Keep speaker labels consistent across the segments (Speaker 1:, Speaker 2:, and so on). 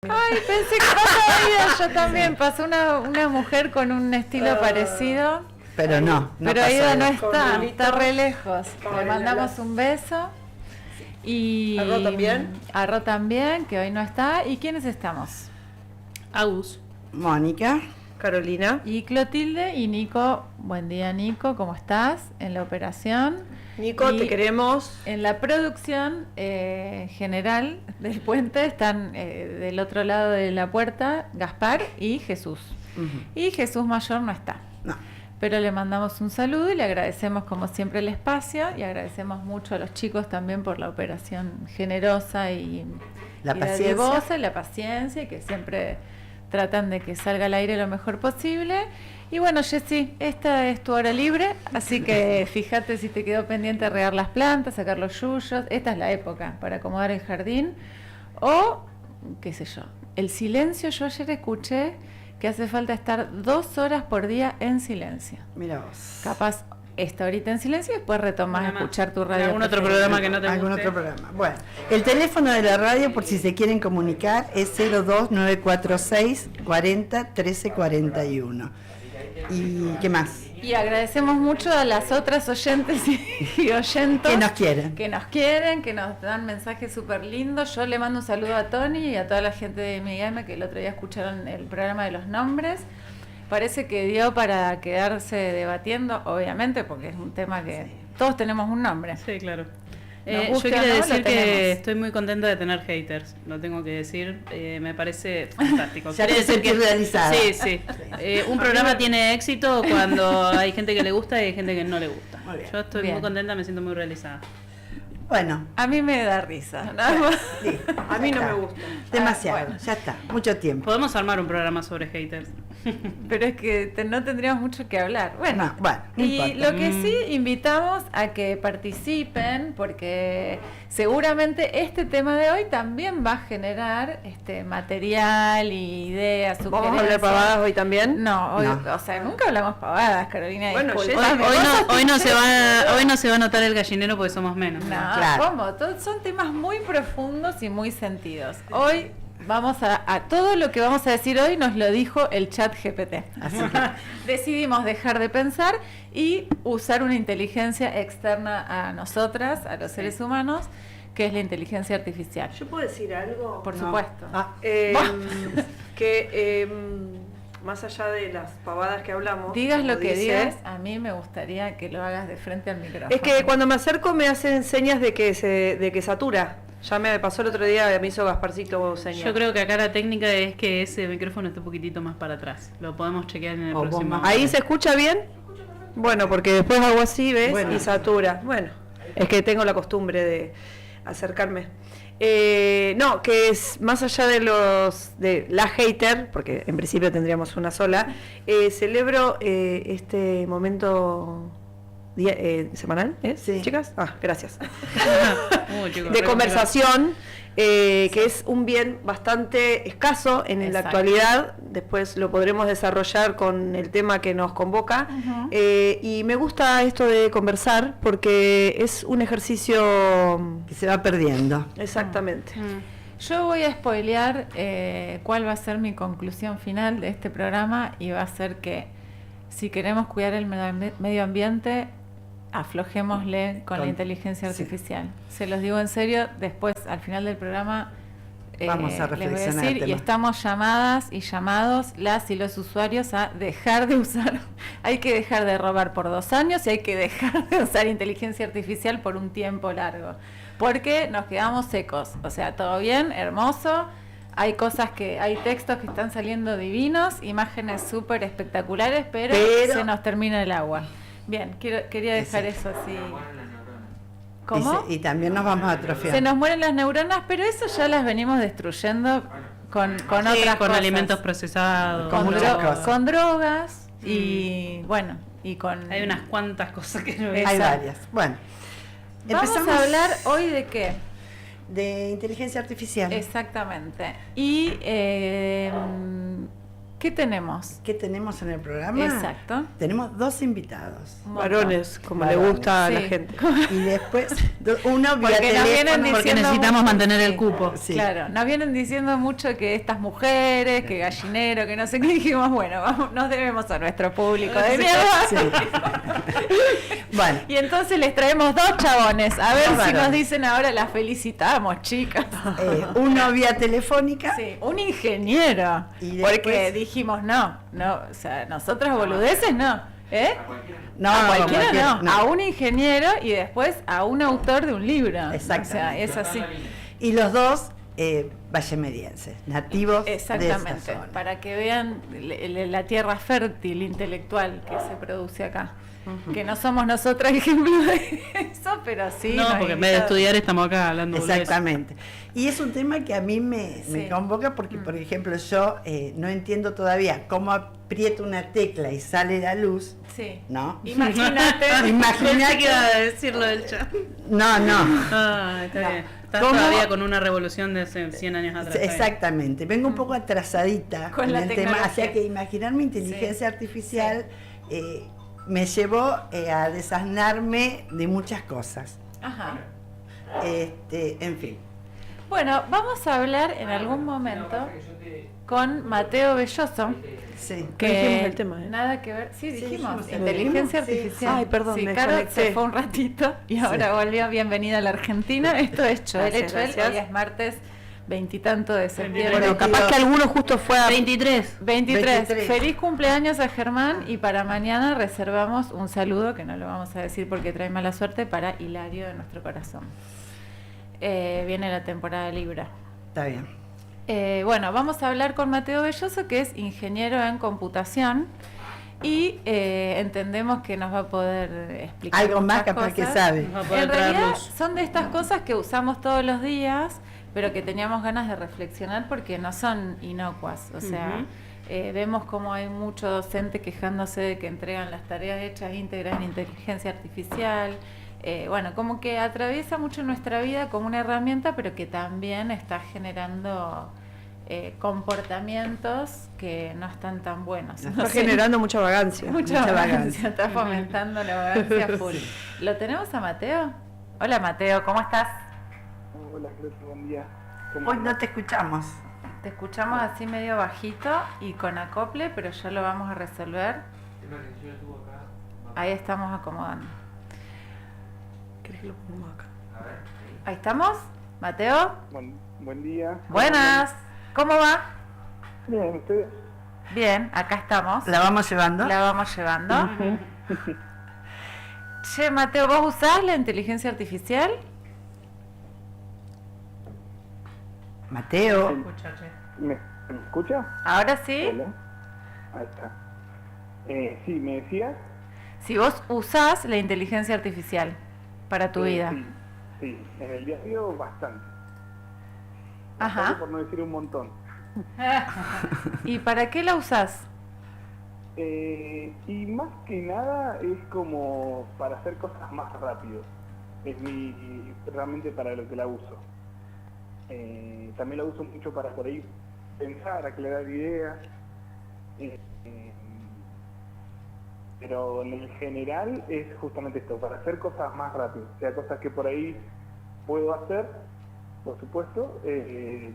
Speaker 1: Ay, pensé que pasaba yo también. Pasó una mujer con un estilo parecido.
Speaker 2: Pero no
Speaker 1: pero Aida no
Speaker 2: está.
Speaker 1: está re lejos. Le mandamos un beso. Y
Speaker 3: ¿A Ro también?
Speaker 1: A Ro también, que hoy no está. ¿Y quiénes estamos?
Speaker 4: Agus,
Speaker 2: Mónica,
Speaker 3: Carolina.
Speaker 1: Y Clotilde y Nico. Buen día, Nico, ¿cómo estás? En la operación.
Speaker 3: Nico, te queremos.
Speaker 1: En la producción general del puente están del otro lado de la puerta Gaspar y Jesús. Y Jesús Mayor no está.
Speaker 2: no.
Speaker 1: Pero le mandamos un saludo y le agradecemos como siempre el espacio y agradecemos mucho a los chicos también por la operación generosa y dadivosa, y la paciencia, y que siempre tratan de que salga al aire lo mejor posible. Y bueno, Jessy, esta es tu hora libre, así que fíjate si te quedó pendiente regar las plantas, sacar los yuyos. Esta es la época para acomodar el jardín. O, qué sé yo, el silencio. Yo ayer escuché que hace falta estar 2 horas por día en silencio.
Speaker 2: Mira vos.
Speaker 1: Capaz esta horita en silencio y después retomás a escuchar tu radio.
Speaker 4: ¿Algún otro programa que no te guste?
Speaker 2: ¿Algún otro programa? Bueno, el teléfono de la radio, por si se quieren comunicar, es 02946 40 13 41. ¿Y qué más?
Speaker 1: Y agradecemos mucho a las otras oyentes y oyentos
Speaker 2: Que nos quieren.
Speaker 1: Que nos dan mensajes súper lindos. Yo le mando un saludo a Tony y a toda la gente de MIGM que el otro día escucharon el programa de los nombres. Parece que dio para quedarse debatiendo, obviamente, porque es un tema que todos tenemos un nombre.
Speaker 4: Sí, claro.
Speaker 1: Yo
Speaker 4: quiero decir que estoy muy contenta de tener haters, lo tengo que decir, me parece fantástico.
Speaker 2: Ya te sentís realizada.
Speaker 4: Sí, sí. Un programa tiene éxito cuando hay gente que le gusta y hay gente que no le gusta. Yo estoy muy contenta, me siento muy realizada.
Speaker 2: Bueno.
Speaker 1: A mí me da risa.
Speaker 2: Sí,
Speaker 3: a mí no me gusta.
Speaker 2: Demasiado,
Speaker 1: bueno.
Speaker 2: ya está, mucho tiempo.
Speaker 4: Podemos armar un programa sobre haters.
Speaker 1: Pero es que no tendríamos mucho que hablar. Bueno,
Speaker 2: No
Speaker 1: y
Speaker 2: importa.
Speaker 1: lo que sí invitamos a que participen, porque seguramente este tema de hoy también va a generar material y ideas, sugerencias.
Speaker 3: ¿Vamos a hablar pavadas hoy también?
Speaker 1: No, hoy, o sea, nunca hablamos pavadas, Carolina.
Speaker 3: Bueno,
Speaker 1: disculpame.
Speaker 4: Hoy no se va a notar el gallinero porque somos menos.
Speaker 1: No,
Speaker 2: Claro.
Speaker 1: ¿cómo? Son temas muy profundos y muy sentidos. Hoy vamos a todo lo que vamos a decir hoy nos lo dijo el chat GPT. Así que decidimos dejar de pensar y usar una inteligencia externa a nosotras, a los seres humanos, que es la inteligencia artificial.
Speaker 3: ¿Yo puedo decir algo?
Speaker 1: Por supuesto.
Speaker 3: Más allá de las pavadas que hablamos,
Speaker 1: Digas lo que
Speaker 3: dice,
Speaker 1: digas, a mí me gustaría que lo hagas de frente al micrófono.
Speaker 3: es que cuando me acerco me hacen señas de que satura. Ya me pasó el otro día, me hizo Gasparcito señas.
Speaker 4: Yo creo que acá la técnica es que ese micrófono esté un poquitito más para atrás. Lo podemos chequear en el próximo.
Speaker 3: ¿Ahí se escucha bien? Bueno, porque después hago así, ¿ves?
Speaker 2: Bueno.
Speaker 3: Y satura. Bueno, es que tengo la costumbre de acercarme. No, que es más allá de la hater, porque en principio tendríamos una sola, celebro este momento semanal,
Speaker 2: Sí.
Speaker 3: chicas? Gracias.
Speaker 4: Chicos,
Speaker 3: de conversación, que es un bien bastante escaso en la actualidad. Después lo podremos desarrollar con el tema que nos convoca. Y me gusta esto de conversar porque es un ejercicio
Speaker 2: Que se va perdiendo.
Speaker 3: exactamente.
Speaker 1: Yo voy a spoilear cuál va a ser mi conclusión final de este programa, y va a ser que si queremos cuidar el medio ambiente, aflojémosle con la inteligencia artificial. Se los digo en serio, después al final del programa
Speaker 2: Vamos a
Speaker 1: les voy a
Speaker 2: reflexionar
Speaker 1: decir,
Speaker 2: el tema.
Speaker 1: y estamos llamadas y llamados las y los usuarios a dejar de usar, hay que dejar de robar por 2 años y hay que dejar de usar inteligencia artificial por un tiempo largo, porque nos quedamos secos. O sea, todo bien, hermoso, hay hay textos que están saliendo divinos, imágenes súper espectaculares, pero se nos termina el agua. Bien, quería dejar eso así. ¿Cómo?
Speaker 2: Y también nos vamos a atrofiar.
Speaker 1: Se nos mueren las neuronas, pero eso ya las venimos destruyendo con otras
Speaker 4: con
Speaker 1: cosas.
Speaker 4: alimentos procesados.
Speaker 2: Con muchas cosas.
Speaker 1: Con drogas y bueno, y con...
Speaker 4: Hay unas cuantas cosas que no
Speaker 2: Hay
Speaker 1: Exacto.
Speaker 2: varias. Bueno,
Speaker 1: Vamos a hablar hoy de qué.
Speaker 2: de inteligencia artificial.
Speaker 1: Exactamente. Y ¿Qué tenemos?
Speaker 2: ¿Qué tenemos en el programa?
Speaker 1: Exacto.
Speaker 2: Tenemos 2 invitados.
Speaker 3: Varones, como
Speaker 2: Varones,
Speaker 3: le gusta a la
Speaker 1: sí.
Speaker 3: gente.
Speaker 2: Y después, uno vía
Speaker 1: Porque nos vienen
Speaker 2: teléfono.
Speaker 4: Porque
Speaker 1: diciendo
Speaker 4: necesitamos
Speaker 1: mucho,
Speaker 4: mantener
Speaker 1: sí.
Speaker 4: el cupo.
Speaker 2: Sí.
Speaker 1: Claro, nos vienen diciendo mucho que estas mujeres, que gallinero, que no sé qué, dijimos, bueno, vamos, nos debemos a nuestro público de mierda.
Speaker 2: Sí. Bueno,
Speaker 1: Y entonces les traemos 2 chabones, a ver
Speaker 2: Dos
Speaker 1: si nos
Speaker 2: varones.
Speaker 1: dicen ahora las felicitamos, chicas.
Speaker 2: uno vía telefónica.
Speaker 1: Sí, un ingeniero.
Speaker 2: Y después-
Speaker 1: Porque dijimos, no, o sea, nosotros boludeces no. ¿Eh?
Speaker 2: No,
Speaker 1: a cualquiera
Speaker 2: cualquiera,
Speaker 1: no. A un ingeniero y después a un autor de un libro.
Speaker 2: Exactamente.
Speaker 1: O sea, es así.
Speaker 2: Y los 2 vallemedienses, nativos de
Speaker 1: Exactamente.
Speaker 2: esa zona.
Speaker 1: Para que vean la tierra fértil intelectual que se produce acá. Que no somos nosotras ejemplo de eso, pero sí.
Speaker 4: No,
Speaker 1: nos
Speaker 4: porque en vez de
Speaker 1: invitaron.
Speaker 4: estudiar estamos acá hablando boludeces.
Speaker 2: Exactamente. Y es un tema que a mí me
Speaker 1: Sí.
Speaker 2: convoca porque, por ejemplo, yo no entiendo todavía cómo aprieto una tecla y sale la luz,
Speaker 1: Sí.
Speaker 2: ¿no?
Speaker 1: Imagínate.
Speaker 2: Imagínate.
Speaker 4: que iba a decirlo del chat.
Speaker 2: No.
Speaker 4: Ah, está
Speaker 2: No.
Speaker 4: bien. Estás
Speaker 2: ¿Cómo?
Speaker 4: todavía con una revolución de hace 100 años atrás. está bien.
Speaker 2: Exactamente. Vengo un poco atrasadita
Speaker 1: Con
Speaker 2: en
Speaker 1: la
Speaker 2: el tema,
Speaker 1: tecnología.
Speaker 2: hacia que imaginarme inteligencia artificial me llevó a desasnarme de muchas cosas.
Speaker 1: Ajá.
Speaker 2: En fin.
Speaker 1: Bueno, vamos a hablar en algún momento con Mateo Belloso.
Speaker 2: Sí.
Speaker 1: Que
Speaker 3: No dijimos el tema, ¿eh?
Speaker 1: Nada que ver. Sí, dijimos.
Speaker 2: dijimos.
Speaker 1: Inteligencia
Speaker 2: Sí.
Speaker 1: artificial.
Speaker 3: Ay, perdón,
Speaker 1: Sí,
Speaker 3: me
Speaker 1: Caro
Speaker 3: desconecté.
Speaker 1: se fue un ratito y ahora volvió. Bienvenida a la Argentina. Esto es Choel.
Speaker 3: Gracias,
Speaker 1: Choel.
Speaker 3: gracias.
Speaker 1: Hoy es martes 20 de septiembre.
Speaker 3: Bueno, capaz que alguno justo fue a
Speaker 4: 23.
Speaker 1: 23.
Speaker 2: 23.
Speaker 1: Feliz cumpleaños a Germán y para mañana reservamos un saludo que no lo vamos a decir porque trae mala suerte para Hilario de nuestro corazón. Viene la temporada Libra.
Speaker 2: Está bien.
Speaker 1: Bueno, vamos a hablar con Mateo Belloso, que es ingeniero en computación y entendemos que nos va a poder explicar
Speaker 2: Algo más
Speaker 1: muchas
Speaker 2: capaz que
Speaker 1: cosas.
Speaker 2: sabe.
Speaker 4: Nos va a poder
Speaker 1: En
Speaker 4: traer
Speaker 1: realidad
Speaker 4: luz.
Speaker 1: son de estas cosas que usamos todos los días, pero que teníamos ganas de reflexionar porque no son inocuas. O sea, vemos como hay mucho docente quejándose de que entregan las tareas hechas íntegras en inteligencia artificial. Bueno, como que atraviesa mucho nuestra vida como una herramienta, pero que también está generando comportamientos que no están tan buenos.
Speaker 3: Está generando mucha vagancia.
Speaker 1: mucha
Speaker 2: mucha
Speaker 1: vagancia,
Speaker 2: vagancia.
Speaker 1: está fomentando la vagancia full. ¿Lo tenemos a Mateo? Hola Mateo, ¿cómo estás?
Speaker 5: Hola, Cleto, buen día.
Speaker 2: Hoy no te escuchamos.
Speaker 1: Te escuchamos así medio bajito y con acople, pero ya lo vamos a resolver. Ahí estamos acomodando.
Speaker 3: ¿Querés que lo pongamos acá?
Speaker 1: Ahí estamos, Mateo.
Speaker 5: Buen día.
Speaker 1: Buenas, ¿cómo va?
Speaker 5: Bien, ¿ustedes?
Speaker 1: Bien, acá estamos.
Speaker 2: ¿La vamos llevando?
Speaker 1: La vamos llevando. Che, Mateo, ¿vos usás la inteligencia artificial?
Speaker 2: Mateo.
Speaker 5: ¿Me escucha?
Speaker 1: Ahora sí.
Speaker 5: Hola. Ahí está. Sí, ¿me decías?
Speaker 1: Si vos usás la inteligencia artificial para tu vida.
Speaker 5: Sí, en el diario bastante.
Speaker 1: Ajá.
Speaker 5: Bastante, por no decir un montón.
Speaker 1: ¿Y para qué la usás?
Speaker 5: Y más que nada es como para hacer cosas más rápido. Es realmente para lo que la uso. También la uso mucho para por ahí pensar, aclarar ideas. Pero en el general es justamente esto, para hacer cosas más rápido. O sea, cosas que por ahí puedo hacer, por supuesto, el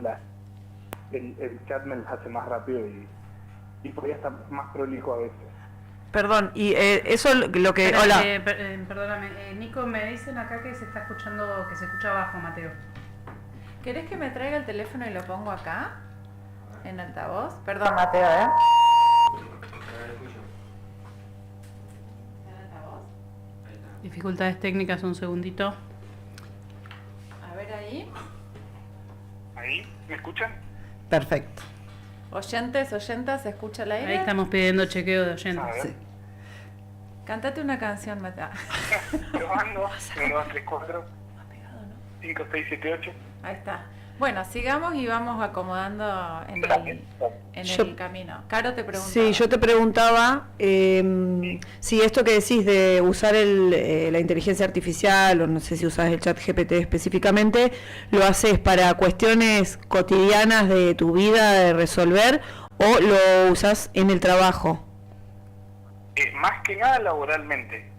Speaker 5: chat me las hace más rápido y por ahí está más prolijo a veces.
Speaker 3: Perdón, y eso lo que...
Speaker 4: Espera,
Speaker 3: hola.
Speaker 4: Perdóname, Nico, me dicen acá que se está escuchando, que se escucha bajo, Mateo.
Speaker 1: ¿Querés que me traiga el teléfono y lo pongo acá? En altavoz. Perdón, Mateo, ¿eh?
Speaker 4: Dificultades técnicas, un segundito.
Speaker 1: A ver ahí.
Speaker 5: ¿Ahí? ¿Me escuchan?
Speaker 2: Perfecto.
Speaker 1: Oyentes, oyentas, ¿se escucha el aire?
Speaker 4: Ahí estamos pidiendo chequeo de oyentes.
Speaker 5: A ver.
Speaker 2: Sí.
Speaker 1: Cántate una canción, Mateo.
Speaker 5: Probando. 1, 2, 3, 4, 5, 6, 7, 8.
Speaker 1: Ahí está. Bueno, sigamos y vamos acomodando en el camino. Caro te preguntaba.
Speaker 3: Sí, yo te preguntaba si esto que decís de usar la inteligencia artificial, o no sé si usas el chat GPT específicamente, ¿lo haces para cuestiones cotidianas de tu vida, de resolver, ¿O lo usas en el trabajo?
Speaker 5: Más que nada laboralmente.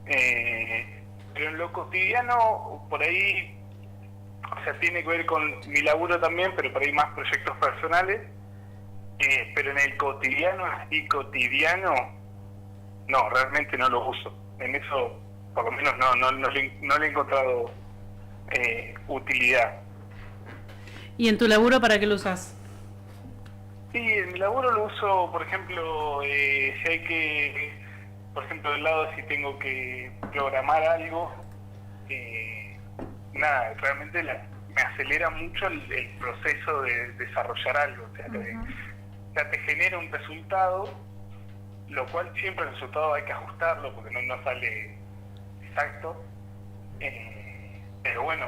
Speaker 5: Pero en lo cotidiano, por ahí, o sea, tiene que ver con mi laburo también, pero por ahí más proyectos personales. Pero en el cotidiano, no, realmente no lo uso. En eso, por lo menos, no le he encontrado utilidad.
Speaker 4: ¿Y en tu laburo para qué lo usas?
Speaker 5: Sí, en mi laburo lo uso, por ejemplo, si hay que, por ejemplo, del lado si tengo que programar algo, nada, realmente me acelera mucho el proceso de desarrollar algo. O sea, te genera un resultado, lo cual siempre el resultado hay que ajustarlo porque no sale exacto. Pero bueno,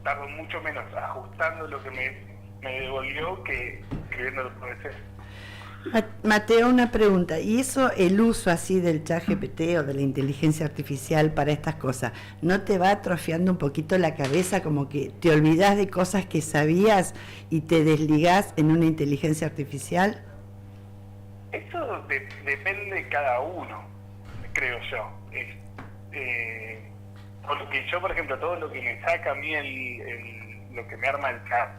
Speaker 5: tardo mucho menos ajustando lo que me devolvió que escribiendo lo que ser.
Speaker 2: Mateo, una pregunta. ¿Y eso, el uso así del ChatGPT o de la inteligencia artificial para estas cosas, no te va atrofiando un poquito la cabeza, como que te olvidás de cosas que sabías y te desligás en una inteligencia artificial?
Speaker 5: Eso depende de cada uno, creo yo. Porque yo, por ejemplo, todo lo que me saca a mí lo que me arma el chat,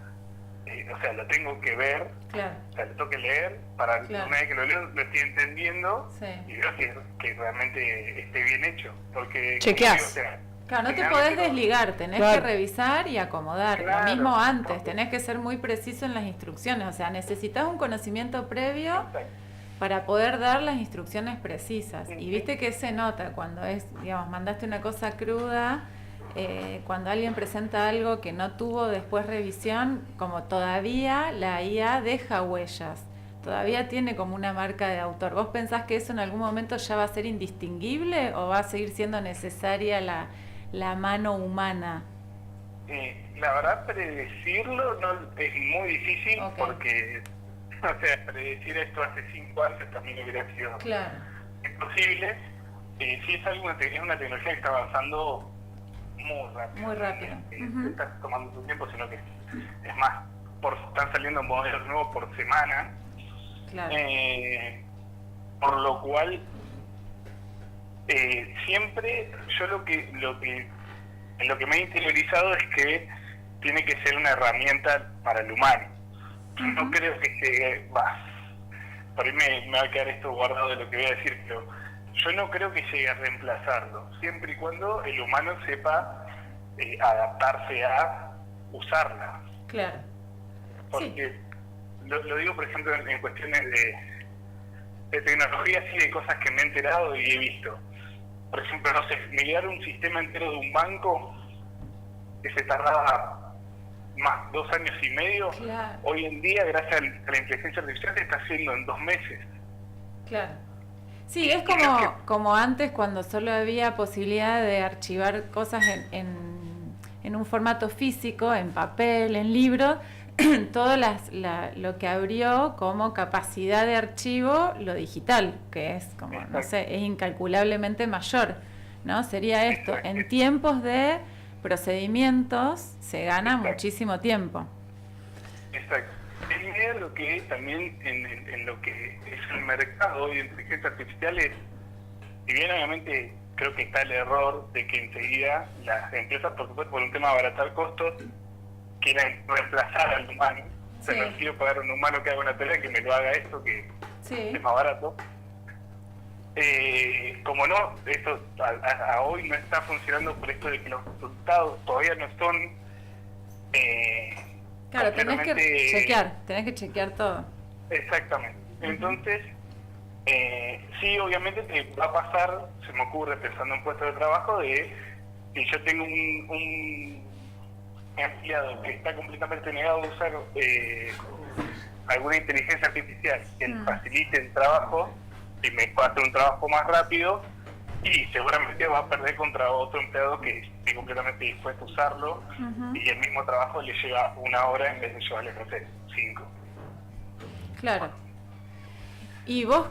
Speaker 5: o sea, lo tengo que ver,
Speaker 1: claro.
Speaker 5: O sea, lo tengo que leer, para
Speaker 1: Claro.
Speaker 5: una vez que lo leo, lo estoy entendiendo,
Speaker 1: Sí.
Speaker 5: y veo que realmente esté bien hecho. Porque,
Speaker 3: Chequeás.
Speaker 5: como digo, o sea,
Speaker 1: Claro, no te
Speaker 5: generalmente
Speaker 1: podés desligar, tenés
Speaker 3: Claro.
Speaker 1: que revisar y acomodar.
Speaker 5: Claro.
Speaker 1: Lo mismo antes, tenés que ser muy preciso en las instrucciones. O sea, necesitas un conocimiento previo
Speaker 5: Exacto.
Speaker 1: para poder dar las instrucciones precisas. Y viste que se nota cuando digamos, mandaste una cosa cruda, cuando alguien presenta algo que no tuvo después revisión, como todavía la IA deja huellas, todavía tiene como una marca de autor. ¿Vos pensás que eso en algún momento ya va a ser indistinguible o va a seguir siendo necesaria la mano humana?
Speaker 5: La verdad, predecirlo es muy difícil.
Speaker 1: Ok.
Speaker 5: Porque, o sea, predecir esto hace 5 años también hubiera sido
Speaker 1: Claro.
Speaker 5: imposible. Sí es una tecnología que está avanzando muy rápido.
Speaker 1: Muy rápido.
Speaker 5: No está tomando su tiempo, sino que es más, están saliendo modelos nuevos por semana.
Speaker 1: Claro.
Speaker 5: Por lo cual, siempre yo lo que me he interiorizado es que tiene que ser una herramienta para el humano. Yo no creo que llegue, por ahí me va a quedar esto guardado de lo que voy a decir, pero yo no creo que llegue a reemplazarlo, siempre y cuando el humano sepa adaptarse a usarla.
Speaker 1: Claro.
Speaker 5: Porque lo digo, por ejemplo, en cuestiones de tecnología, sí, de cosas que me he enterado y he visto. Por ejemplo, no sé, migrar un sistema entero de un banco que se tardaba más 2 años y medio,
Speaker 1: Claro.
Speaker 5: hoy en día, gracias a la inteligencia artificial, se está haciendo en 2 meses.
Speaker 1: Claro. Sí, es como antes, cuando solo había posibilidad de archivar cosas en un formato físico, en papel, en libro, todo lo que abrió como capacidad de archivo lo digital, que es como, no sé, es incalculablemente mayor, ¿no? Sería esto, en tiempos de procedimientos se gana muchísimo tiempo.
Speaker 5: Exacto. Es idea lo que también en lo que es el mercado de inteligencia artificial es, si bien obviamente creo que está el error de que enseguida las empresas, por supuesto, por un tema de abaratar costos, quieren reemplazar al humano. O sea, no quiero pagar a un humano que haga una tarea, que me lo haga esto, que es más barato. Como no, esto a hoy no está funcionando por esto de que los resultados todavía no son
Speaker 1: claro, tenés que chequear todo.
Speaker 5: Exactamente. Entonces, sí, obviamente te va a pasar, se me ocurre pensando en puestos de trabajo, de si yo tengo un empleado que está completamente negado a usar alguna inteligencia artificial que le facilite el trabajo y me pueda hacer un trabajo más rápido, y seguramente va a perder contra otro empleado que esté completamente dispuesto a usarlo, y el mismo trabajo le lleva 1 hora en vez de llevarle, no sé, 5.
Speaker 1: Claro. ¿Y vos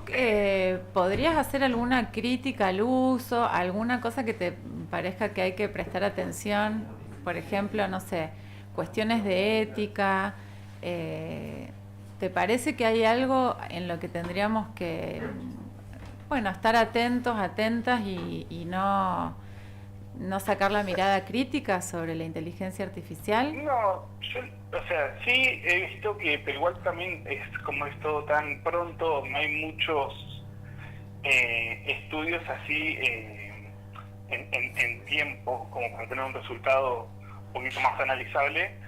Speaker 1: podrías hacer alguna crítica al uso, alguna cosa que te parezca que hay que prestar atención? Por ejemplo, no sé, cuestiones de ética, ¿te parece que hay algo en lo que tendríamos que, estar atentos, atentas y no sacar la mirada crítica sobre la inteligencia artificial?
Speaker 5: No, sí he visto que, pero igual también es como es todo tan pronto, no hay muchos estudios así en tiempo como para tener un resultado un poquito más analizable.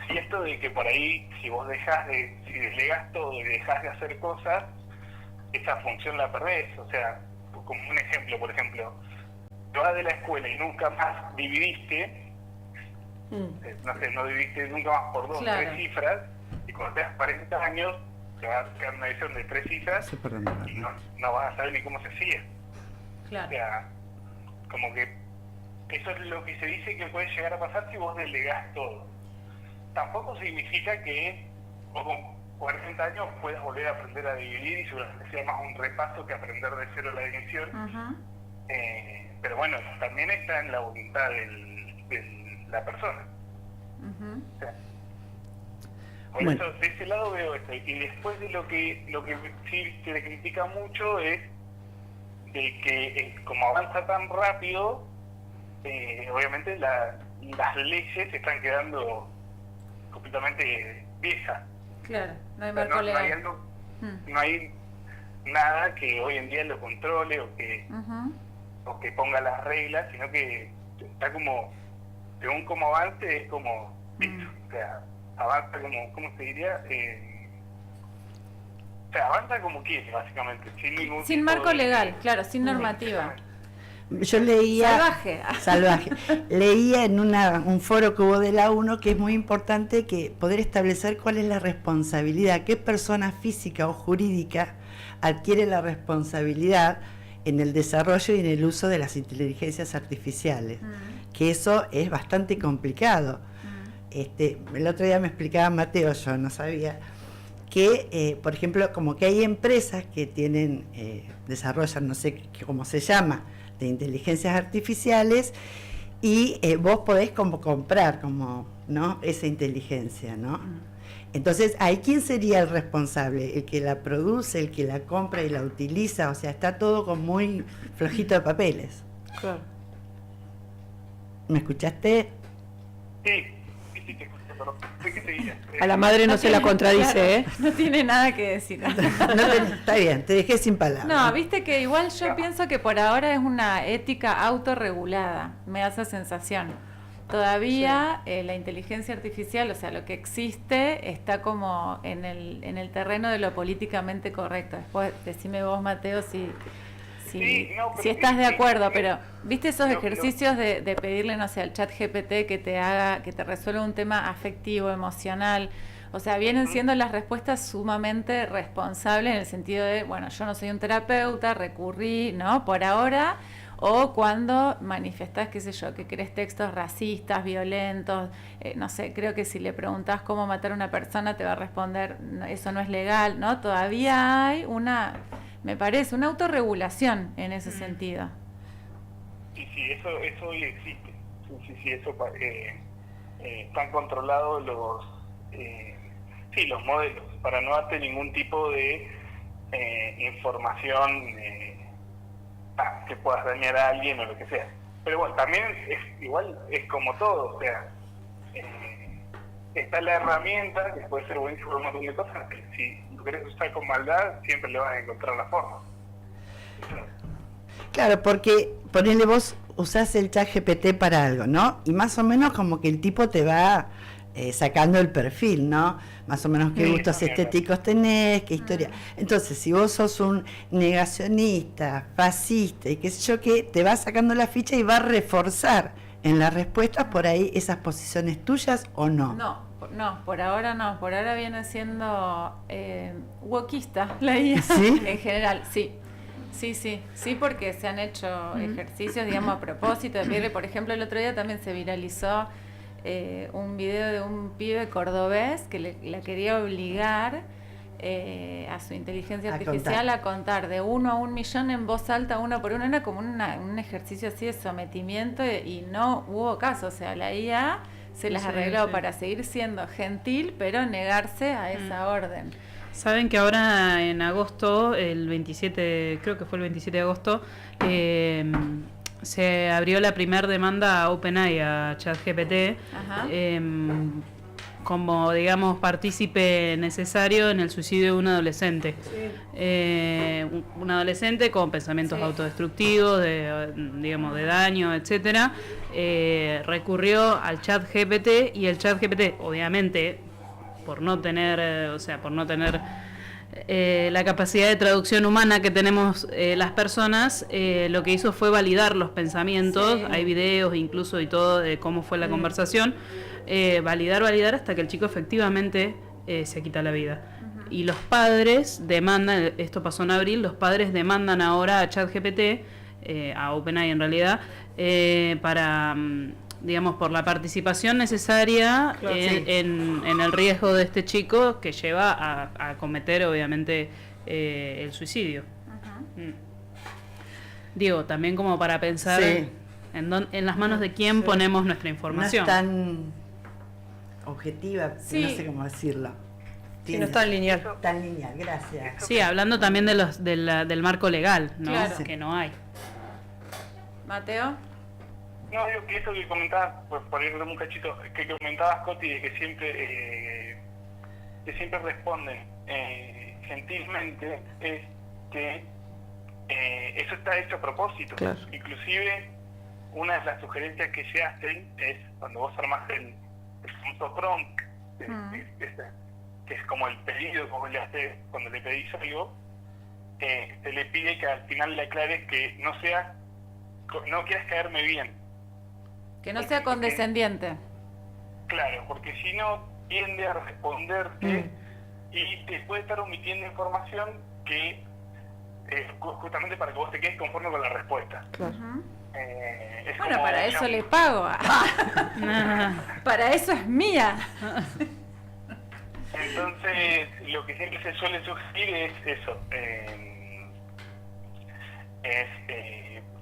Speaker 5: Sí, esto de que por ahí, si delegas todo y dejas de hacer cosas, esa función la perdés. O sea, como un ejemplo, por ejemplo, te vas de la escuela y nunca más dividiste, no dividiste nunca más por 2,
Speaker 1: claro,
Speaker 5: 3 cifras, y cuando tengas 40 años te va a quedar una división de 3 cifras y no vas a saber ni cómo se hacía.
Speaker 1: Claro.
Speaker 5: O sea, como que eso es lo que se dice que puede llegar a pasar si vos delegás todo. Tampoco significa que vos con 40 años puedas volver a aprender a dividir y seguramente sea más un repaso que aprender de cero la división.
Speaker 1: Uh-huh.
Speaker 5: Pero bueno, también está en la voluntad de la persona.
Speaker 1: Uh-huh.
Speaker 5: O sea, por eso, de ese lado veo esto. Y después de lo que sí se le critica mucho es de que como avanza tan rápido, obviamente las leyes se están quedando completamente viejas.
Speaker 1: Claro, no hay marco legal.
Speaker 5: No hay nada que hoy en día lo controle o que ponga las reglas, sino que está como, según como avance, es como, o sea, avanza como, ¿cómo se diría? O sea, avanza como quiere, básicamente.
Speaker 1: Sin marco legal, claro, sin normativa.
Speaker 2: Yo leía...
Speaker 1: Salvaje.
Speaker 2: Leía en un foro que hubo de la UNO que es muy importante que poder establecer cuál es la responsabilidad, qué persona física o jurídica adquiere la responsabilidad en el desarrollo y en el uso de las inteligencias artificiales, que eso es bastante complicado. El otro día me explicaba Mateo, yo no sabía, que, por ejemplo, como que hay empresas que tienen, desarrollan, no sé cómo se llama, de inteligencias artificiales, y vos podés como comprar ¿no? esa inteligencia, ¿no? Entonces, ¿ahí quién sería el responsable? ¿El que la produce, el que la compra y la utiliza? O sea, está todo con muy flojito de papeles.
Speaker 3: Claro.
Speaker 2: ¿Me escuchaste?
Speaker 5: Sí, te escuché, pero sé que seguía.
Speaker 3: A la madre no se la contradice,
Speaker 1: claro, no tiene nada que decir.
Speaker 2: Está bien, te dejé sin palabras.
Speaker 1: No, viste que igual yo pienso que por ahora es una ética autorregulada, me da esa sensación. Todavía la inteligencia artificial, o sea, lo que existe está como en el terreno de lo políticamente correcto. Después decime vos, Mateo, si estás de acuerdo, pero ¿viste esos ejercicios de pedirle, no sé, al chat GPT que te resuelva un tema afectivo, emocional? O sea, vienen siendo las respuestas sumamente responsables en el sentido de, bueno, yo no soy un terapeuta, recurrí, ¿no? Por ahora, o cuando manifestás, qué sé yo, que querés textos racistas, violentos, no sé, creo que si le preguntás cómo matar a una persona te va a responder, no, eso no es legal, ¿no? Todavía hay me parece, una autorregulación en ese sentido.
Speaker 5: Sí, eso hoy existe. Sí, eso están controlados los modelos para no darte ningún tipo de información que puedas dañar a alguien o lo que sea. Pero bueno, también es como todo, o sea, está la herramienta que puede ser buenísima por un montón de cosas, que si lo querés usar con maldad siempre le vas a encontrar la forma.
Speaker 2: Claro, porque ponele, vos usás el chat GPT para algo, ¿no? Y más o menos como que el tipo te va sacando el perfil, ¿no? Más o menos qué gustos estéticos tenés, qué historia. Entonces, si vos sos un negacionista, fascista y qué sé yo qué, te va sacando la ficha y va a reforzar en las respuestas por ahí esas posiciones tuyas o no.
Speaker 1: No, por ahora no. Por ahora viene siendo wokista la IA.
Speaker 2: ¿Sí?
Speaker 1: En general, sí. Sí, porque se han hecho ejercicios, digamos, a propósito de pedirle, por ejemplo, el otro día también se viralizó un video de un pibe cordobés que la quería obligar a su inteligencia artificial a contar de 1 a 1 millón en voz alta, 1 por 1, era como un ejercicio así de sometimiento y no hubo caso, o sea, la IA se las arregló para seguir siendo gentil, pero negarse a esa orden.
Speaker 4: Saben que ahora en agosto, el 27, creo que fue el 27 de agosto, se abrió la primera demanda a OpenAI, a ChatGPT, como, digamos, partícipe necesario en el suicidio de un adolescente. Sí. Un adolescente con pensamientos autodestructivos, digamos, de daño, etcétera, recurrió al ChatGPT, y el ChatGPT, obviamente, por no tener, la capacidad de traducción humana que tenemos las personas, lo que hizo fue validar los pensamientos. Sí. Hay videos incluso y todo de cómo fue la conversación. Validar hasta que el chico efectivamente se quita la vida. Y los padres demandan, esto pasó en abril, los padres demandan ahora a ChatGPT, a OpenAI en realidad, para, digamos, por la participación necesaria en el riesgo de este chico que lleva a cometer, obviamente, el suicidio. Digo, también como para pensar en las manos de quién ponemos nuestra información.
Speaker 2: No es tan objetiva, no sé cómo decirlo.
Speaker 3: Sí, no es tan lineal.
Speaker 2: Tan lineal, gracias.
Speaker 4: Sí, hablando también de del marco legal, ¿no?
Speaker 1: Claro.
Speaker 4: Que no hay.
Speaker 1: Mateo.
Speaker 5: No, digo que eso que comentabas, pues por irle un cachito, que comentabas, Coti, de que siempre responden gentilmente, es que eso está hecho a propósito. Claro. Inclusive, una de las sugerencias que se hacen es, cuando vos armás el famoso prompt, que es como el pedido que vos le haces cuando le pedís algo, se le pide que al final le aclares que no quieras caerme bien.
Speaker 1: Que no sea condescendiente.
Speaker 5: Claro, porque si no tiende a responderte y te puede estar omitiendo información que justamente para que vos te quedes conforme con la respuesta.
Speaker 3: Claro.
Speaker 1: Bueno, para eso le pago. Para eso es mía.
Speaker 5: Entonces, lo que siempre se suele sugerir es eso,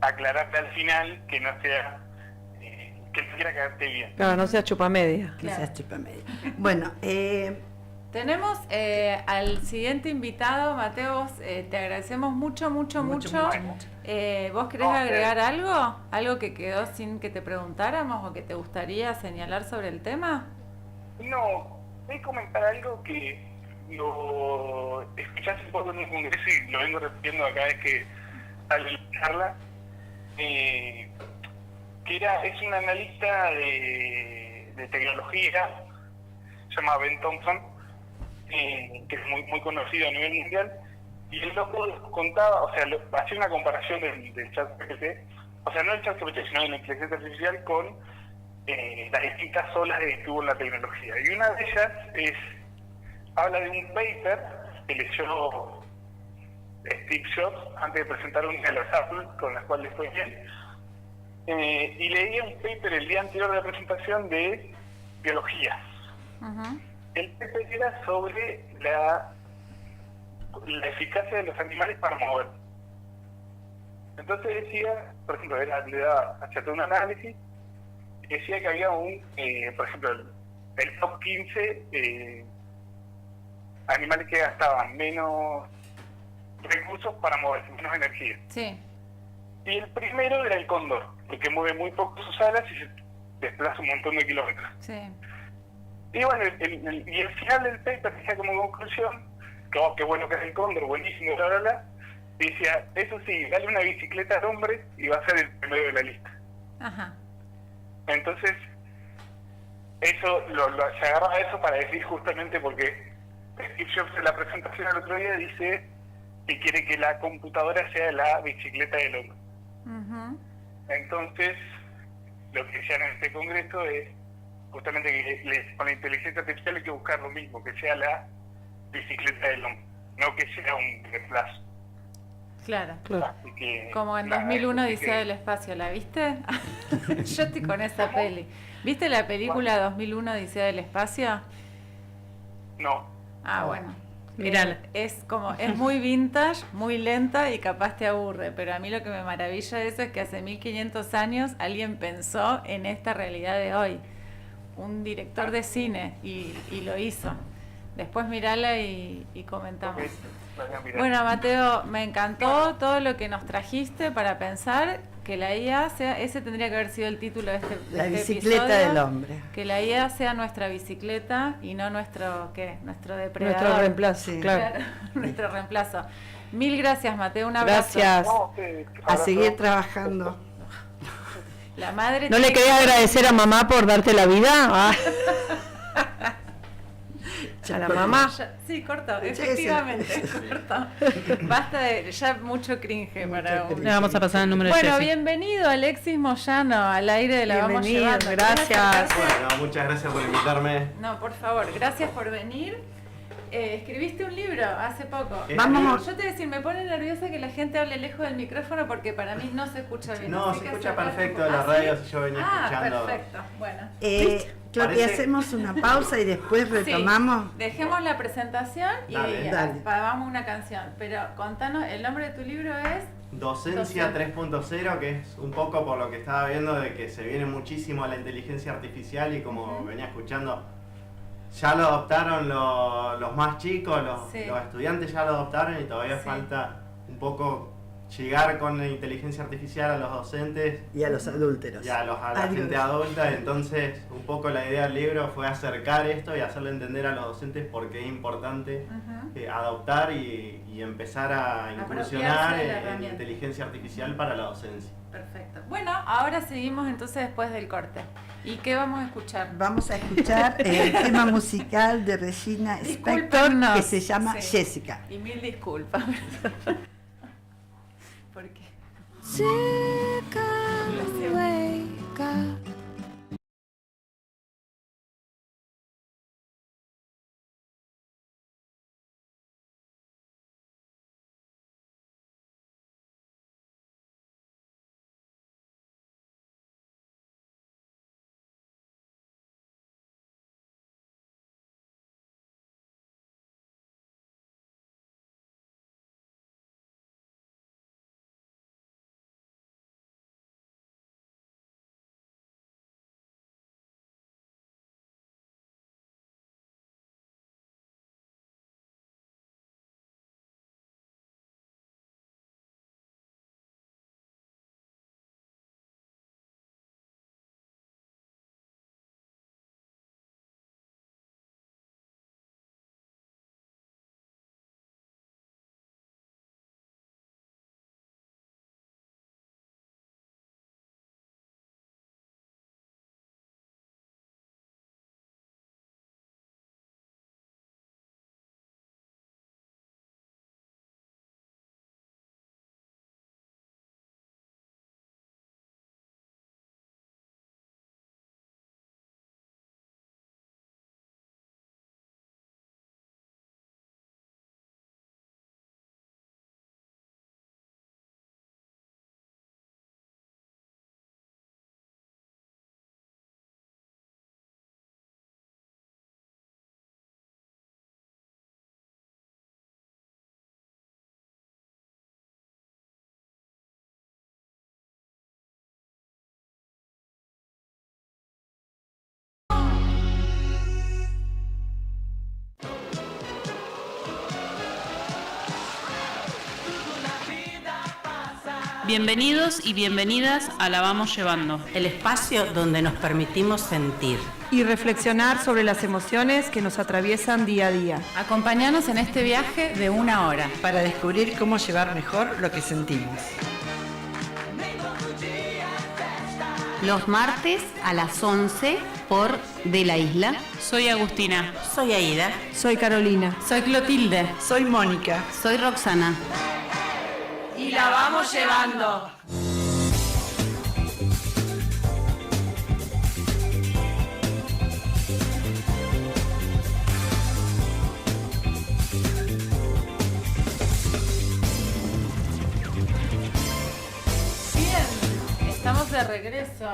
Speaker 5: aclararte al final que no sea, que no quiera quedarte bien.
Speaker 3: Claro, no sea chupamedia.
Speaker 2: Que sea chupamedia. Bueno,
Speaker 1: tenemos al siguiente invitado, Mateo. Te agradecemos mucho. ¿Vos querés agregar algo? ¿Algo que quedó sin que te preguntáramos o que te gustaría señalar sobre el tema?
Speaker 5: No, voy a comentar algo que lo escuché hace poco en un congreso y lo vengo repitiendo cada vez que sale la charla, que es un analista de tecnología, se llama Ben Thompson, que es muy conocido a nivel mundial, y el loco contaba, hacía una comparación del ChatGPT, no el ChatGPT, sino de la inteligencia artificial con las distintas olas que hubo en la tecnología. Y una de ellas habla de un paper que leyó Steve Jobs antes de presentar una de las Apple, con las cuales fue bien, y leía un paper el día anterior de la presentación de biología. El paper era sobre la eficacia de los animales para mover. Entonces decía, por ejemplo, le daba hacia un análisis, decía que había por ejemplo, el top 15 animales que gastaban menos recursos para moverse, menos energía.
Speaker 1: Sí.
Speaker 5: Y el primero era el cóndor, porque mueve muy poco sus alas y se desplaza un montón de kilómetros.
Speaker 1: Sí.
Speaker 5: Y bueno, y el final del paper decía como conclusión, que qué bueno que es el cóndor, buenísimo, bla, bla, bla. Y decía, eso sí, dale una bicicleta al hombre y va a ser el primero de la lista.
Speaker 1: Ajá.
Speaker 5: Entonces, eso se agarra a eso para decir justamente porque Steve Jobs en la presentación el otro día dice que quiere que la computadora sea la bicicleta del hombre. Entonces, lo que decían en este congreso es justamente que con la inteligencia artificial hay que buscar lo mismo, que sea la bicicleta del hombre, no que sea un reemplazo.
Speaker 1: Claro.
Speaker 5: Que,
Speaker 1: como en 2001 Odisea del Espacio, ¿la viste? Yo estoy con esa peli. ¿Viste la película 2001 Odisea del Espacio?
Speaker 5: No.
Speaker 1: Ah, bueno.
Speaker 4: Mirala.
Speaker 1: Es muy vintage, muy lenta y capaz te aburre, pero a mí lo que me maravilla de eso es que hace 1500 años alguien pensó en esta realidad de hoy. Un director de cine y lo hizo. Después mirala y comentamos.
Speaker 5: Ok, vaya, mira.
Speaker 1: Bueno, Mateo, me encantó todo lo que nos trajiste para pensar que la IA sea, ese tendría que haber sido el título de este
Speaker 2: La
Speaker 1: este
Speaker 2: bicicleta
Speaker 1: episodio,
Speaker 2: del hombre.
Speaker 1: que la IA sea nuestra bicicleta y no nuestro depredador.
Speaker 3: Nuestro reemplazo,
Speaker 2: Sí.
Speaker 3: claro.
Speaker 1: Nuestro reemplazo. Mil gracias, Mateo, un abrazo.
Speaker 3: Gracias.
Speaker 5: No, ustedes,
Speaker 2: A
Speaker 5: abrazo.
Speaker 2: seguir trabajando.
Speaker 1: La madre
Speaker 3: ¿No le
Speaker 1: tiene
Speaker 3: querés agradecer a mamá por darte la vida? Ah. A la mamá.
Speaker 1: Sí, corto,
Speaker 2: Sí,
Speaker 1: efectivamente,
Speaker 2: sí.
Speaker 1: corto. Basta de ya mucho cringe para
Speaker 2: cringe.
Speaker 4: Le vamos a pasar el número de
Speaker 1: Bueno,
Speaker 4: Jessy.
Speaker 1: bienvenido Alexis Moyano al aire de La Vamos
Speaker 3: Bienvenido,
Speaker 1: Llevando.
Speaker 3: gracias.
Speaker 1: ¿Querés acercarse?
Speaker 6: Bueno, muchas gracias por invitarme.
Speaker 1: No, por favor, gracias por venir. Escribiste un libro hace poco.
Speaker 2: Vamos.
Speaker 1: Yo te voy a decir, me pone nerviosa que la gente hable lejos del micrófono porque para mí no se escucha bien.
Speaker 6: No,
Speaker 1: así
Speaker 6: se
Speaker 1: que
Speaker 6: escucha
Speaker 1: acercate
Speaker 6: perfecto
Speaker 1: un poco.
Speaker 6: la
Speaker 1: ¿Ah,
Speaker 6: radio,
Speaker 1: sí?
Speaker 6: si yo venía escuchando.
Speaker 1: Perfecto, bueno.
Speaker 2: Claudia,
Speaker 6: Parece-
Speaker 2: hacemos una pausa y después retomamos.
Speaker 1: Sí, dejemos la presentación y
Speaker 6: Dale.
Speaker 2: Dale.
Speaker 1: vamos una canción. Pero contanos, el nombre de tu libro es...
Speaker 6: Docencia 3.0, que es un poco por lo que estaba viendo de que se viene muchísimo la inteligencia artificial y como venía escuchando, ya lo adoptaron los más chicos,
Speaker 1: Sí.
Speaker 6: los estudiantes ya lo adoptaron y todavía
Speaker 1: Sí.
Speaker 6: falta un poco llegar con la inteligencia artificial a los docentes
Speaker 2: Y a los adúlteros.
Speaker 6: y a la
Speaker 2: Adiós.
Speaker 6: gente adulta. Entonces un poco la idea del libro fue acercar esto y hacerle entender a los docentes por qué es importante adoptar y empezar a incursionar
Speaker 1: Apropiarse de la
Speaker 6: en
Speaker 1: herramienta.
Speaker 6: inteligencia artificial para la docencia.
Speaker 1: Perfecto. Bueno, ahora seguimos entonces después del corte. ¿Y qué vamos a escuchar?
Speaker 2: Vamos a escuchar el tema musical de Regina Spektor
Speaker 1: Discúlpenos.
Speaker 2: que se llama
Speaker 1: Sí.
Speaker 2: Jessica.
Speaker 1: Y mil disculpas. ¿Por qué?
Speaker 4: Bienvenidos y bienvenidas a La Vamos Llevando.
Speaker 7: El espacio donde nos permitimos sentir.
Speaker 3: Y reflexionar sobre las emociones que nos atraviesan día a día.
Speaker 1: Acompáñanos en este viaje de 1 hora.
Speaker 2: Para descubrir cómo llevar mejor lo que sentimos.
Speaker 7: Los martes a las 11 por De la Isla.
Speaker 4: Soy Agustina.
Speaker 7: Soy Aida.
Speaker 3: Soy Carolina.
Speaker 1: Soy Clotilde.
Speaker 2: Soy Mónica.
Speaker 7: Soy Roxana.
Speaker 3: Y la vamos llevando.
Speaker 1: Bien, estamos de regreso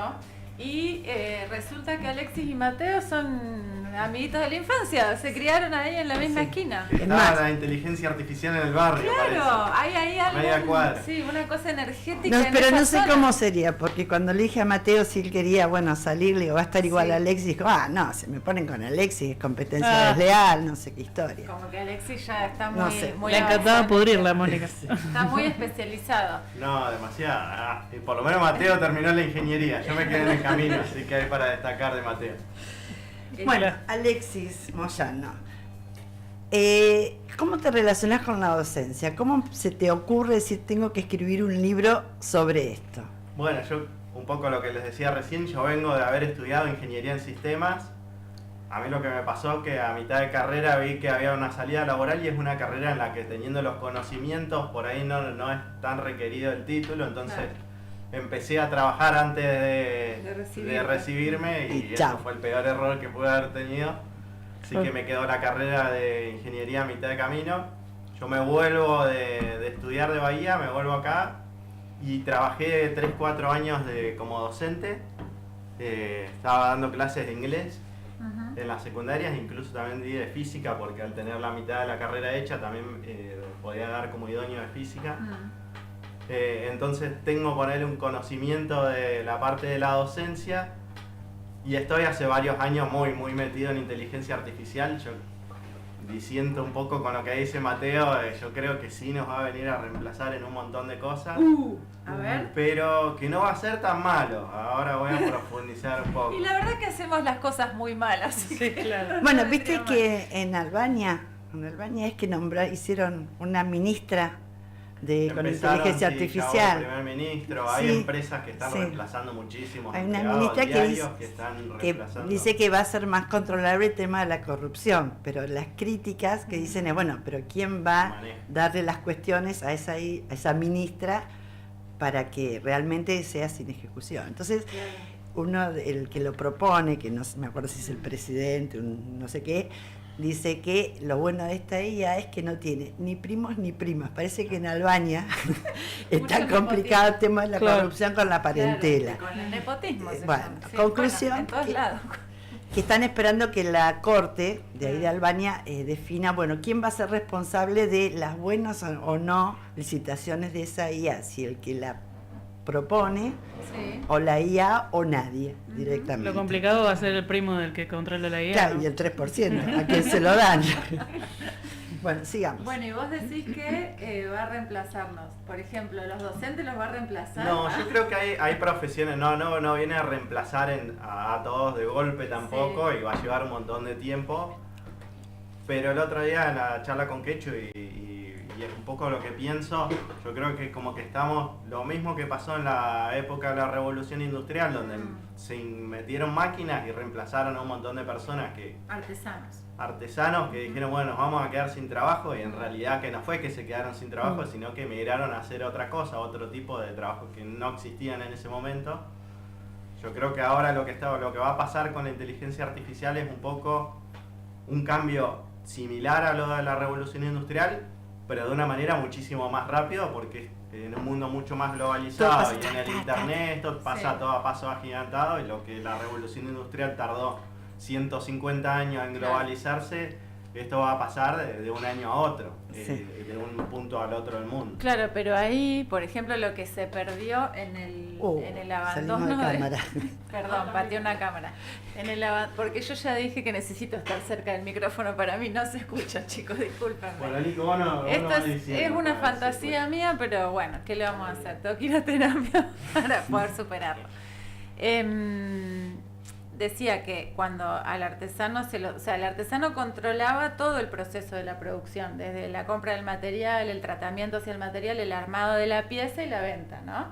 Speaker 1: y resulta que Alexis y Mateo son amiguitos de la infancia, se criaron ahí en la misma esquina.
Speaker 6: Estaba la inteligencia artificial en el barrio.
Speaker 1: Claro, hay ahí
Speaker 6: Media cuadra.
Speaker 1: algo, sí, una cosa energética.
Speaker 2: No,
Speaker 1: en
Speaker 2: pero
Speaker 1: esa
Speaker 2: no sé
Speaker 1: zona.
Speaker 2: cómo sería, porque cuando le dije a Mateo si él quería, bueno, salir, le digo, va a estar igual
Speaker 1: Sí.
Speaker 2: a Alexis, dijo, no, se me ponen con Alexis, es competencia desleal, no sé qué historia.
Speaker 1: Como que Alexis ya está muy,
Speaker 2: No sé.
Speaker 1: muy
Speaker 4: Le encantaba
Speaker 1: avanzado.
Speaker 4: pudrirla, Mónica.
Speaker 1: Está muy especializado.
Speaker 6: No, demasiado. Y por lo menos Mateo terminó la ingeniería. Yo me quedé en el camino, así que hay para destacar de Mateo.
Speaker 2: Bueno, Alexis Moyano, ¿cómo te relacionas con la docencia? ¿Cómo se te ocurre decir tengo que escribir un libro sobre esto?
Speaker 6: Bueno, yo un poco lo que les decía recién, yo vengo de haber estudiado ingeniería en sistemas. A mí lo que me pasó que a mitad de carrera vi que había una salida laboral y es una carrera en la que teniendo los conocimientos por ahí no es tan requerido el título, entonces empecé a trabajar antes de recibirme y
Speaker 2: chao.
Speaker 6: eso fue el peor error que pude haber tenido. Así que me quedó la carrera de ingeniería a mitad de camino. Yo me vuelvo de estudiar de Bahía, me vuelvo acá y trabajé 3-4 años como docente. Estaba dando clases de inglés en las secundarias, incluso también di de física porque al tener la mitad de la carrera hecha también podía dar como idóneo de física. Entonces tengo por él un conocimiento de la parte de la docencia y estoy hace varios años muy metido en inteligencia artificial. Yo disiento un poco con lo que dice Mateo, yo creo que sí nos va a venir a reemplazar en un montón de cosas.
Speaker 1: A ver.
Speaker 6: Pero que no va a ser tan malo. Ahora voy a profundizar un poco.
Speaker 1: Y la verdad que hacemos las cosas muy malas.
Speaker 3: Sí, claro.
Speaker 2: Bueno, viste que en Albania es que hicieron una ministra con inteligencia artificial.
Speaker 6: El primer ministro,
Speaker 2: Sí,
Speaker 6: hay empresas que están
Speaker 2: sí.
Speaker 6: reemplazando muchísimos
Speaker 2: Hay una
Speaker 6: empleados,
Speaker 2: ministra
Speaker 6: diarios que están
Speaker 2: que
Speaker 6: reemplazando.
Speaker 2: dice que va a ser más controlable el tema de la corrupción, pero las críticas que dicen es, bueno, pero ¿quién va a
Speaker 6: Maneja.
Speaker 2: darle las cuestiones a esa ministra para que realmente sea sin ejecución? Entonces, el que lo propone, que no me acuerdo si es el presidente, no sé qué, dice que lo bueno de esta IA es que no tiene ni primos ni primas. Parece que en Albania está
Speaker 1: Mucho
Speaker 2: complicado el tema de la
Speaker 3: Claro.
Speaker 2: corrupción con la parentela.
Speaker 1: Claro, con el nepotismo. se
Speaker 2: Bueno,
Speaker 1: llama. Sí,
Speaker 2: conclusión
Speaker 1: bueno, en todos
Speaker 2: que-
Speaker 1: lados.
Speaker 2: Que están esperando que la corte de ahí de Albania defina, bueno, quién va a ser responsable de las buenas o no licitaciones de esa IA, si el que la propone
Speaker 1: Sí.
Speaker 2: o la IA o nadie directamente.
Speaker 4: Lo complicado va a ser el primo del que controla la guía.
Speaker 2: Claro,
Speaker 4: ¿no?
Speaker 2: y el 3%, a quién se lo dan. Bueno, sigamos.
Speaker 1: Bueno, y vos decís que va a reemplazarnos. Por ejemplo, ¿los docentes los va a reemplazar?
Speaker 6: No, yo creo que hay profesiones, no viene a reemplazar a todos de golpe tampoco y va a llevar un montón de tiempo. Pero el otro día en la charla con Quechu y es un poco lo que pienso, yo creo que como que estamos, lo mismo que pasó en la época de la revolución industrial, donde se metieron máquinas y reemplazaron a un montón de personas artesanos que dijeron, bueno, nos vamos a quedar sin trabajo, y en realidad que no fue que se quedaron sin trabajo, sino que emigraron a hacer otra cosa, otro tipo de trabajo que no existían en ese momento. Yo creo que ahora lo que va a pasar con la inteligencia artificial es un poco un cambio similar a lo de la revolución industrial, pero de una manera muchísimo más rápido, porque en un mundo mucho más globalizado y en el internet esto pasa todo a paso agigantado, y lo que la revolución industrial tardó 150 años en globalizarse, esto va a pasar de un año a otro, de un punto al otro del mundo.
Speaker 1: Claro, pero ahí, por ejemplo, lo que se perdió en el abandono
Speaker 2: salimos de cámara.
Speaker 1: Perdón, pateé una cámara. Porque yo ya dije que necesito estar cerca del micrófono, para mí no se escucha, chicos, discúlpenme.
Speaker 6: Bueno, Nico, vos no
Speaker 1: Esto
Speaker 6: vas
Speaker 1: es
Speaker 6: diciendo,
Speaker 1: una
Speaker 6: para ver si
Speaker 1: fantasía mía, pero bueno, ¿qué le vamos a hacer? Tengo que ir a terapia para poder superarlo. Decía que cuando al artesano el artesano controlaba todo el proceso de la producción, desde la compra del material, el tratamiento hacia el material, el armado de la pieza y la venta, ¿no?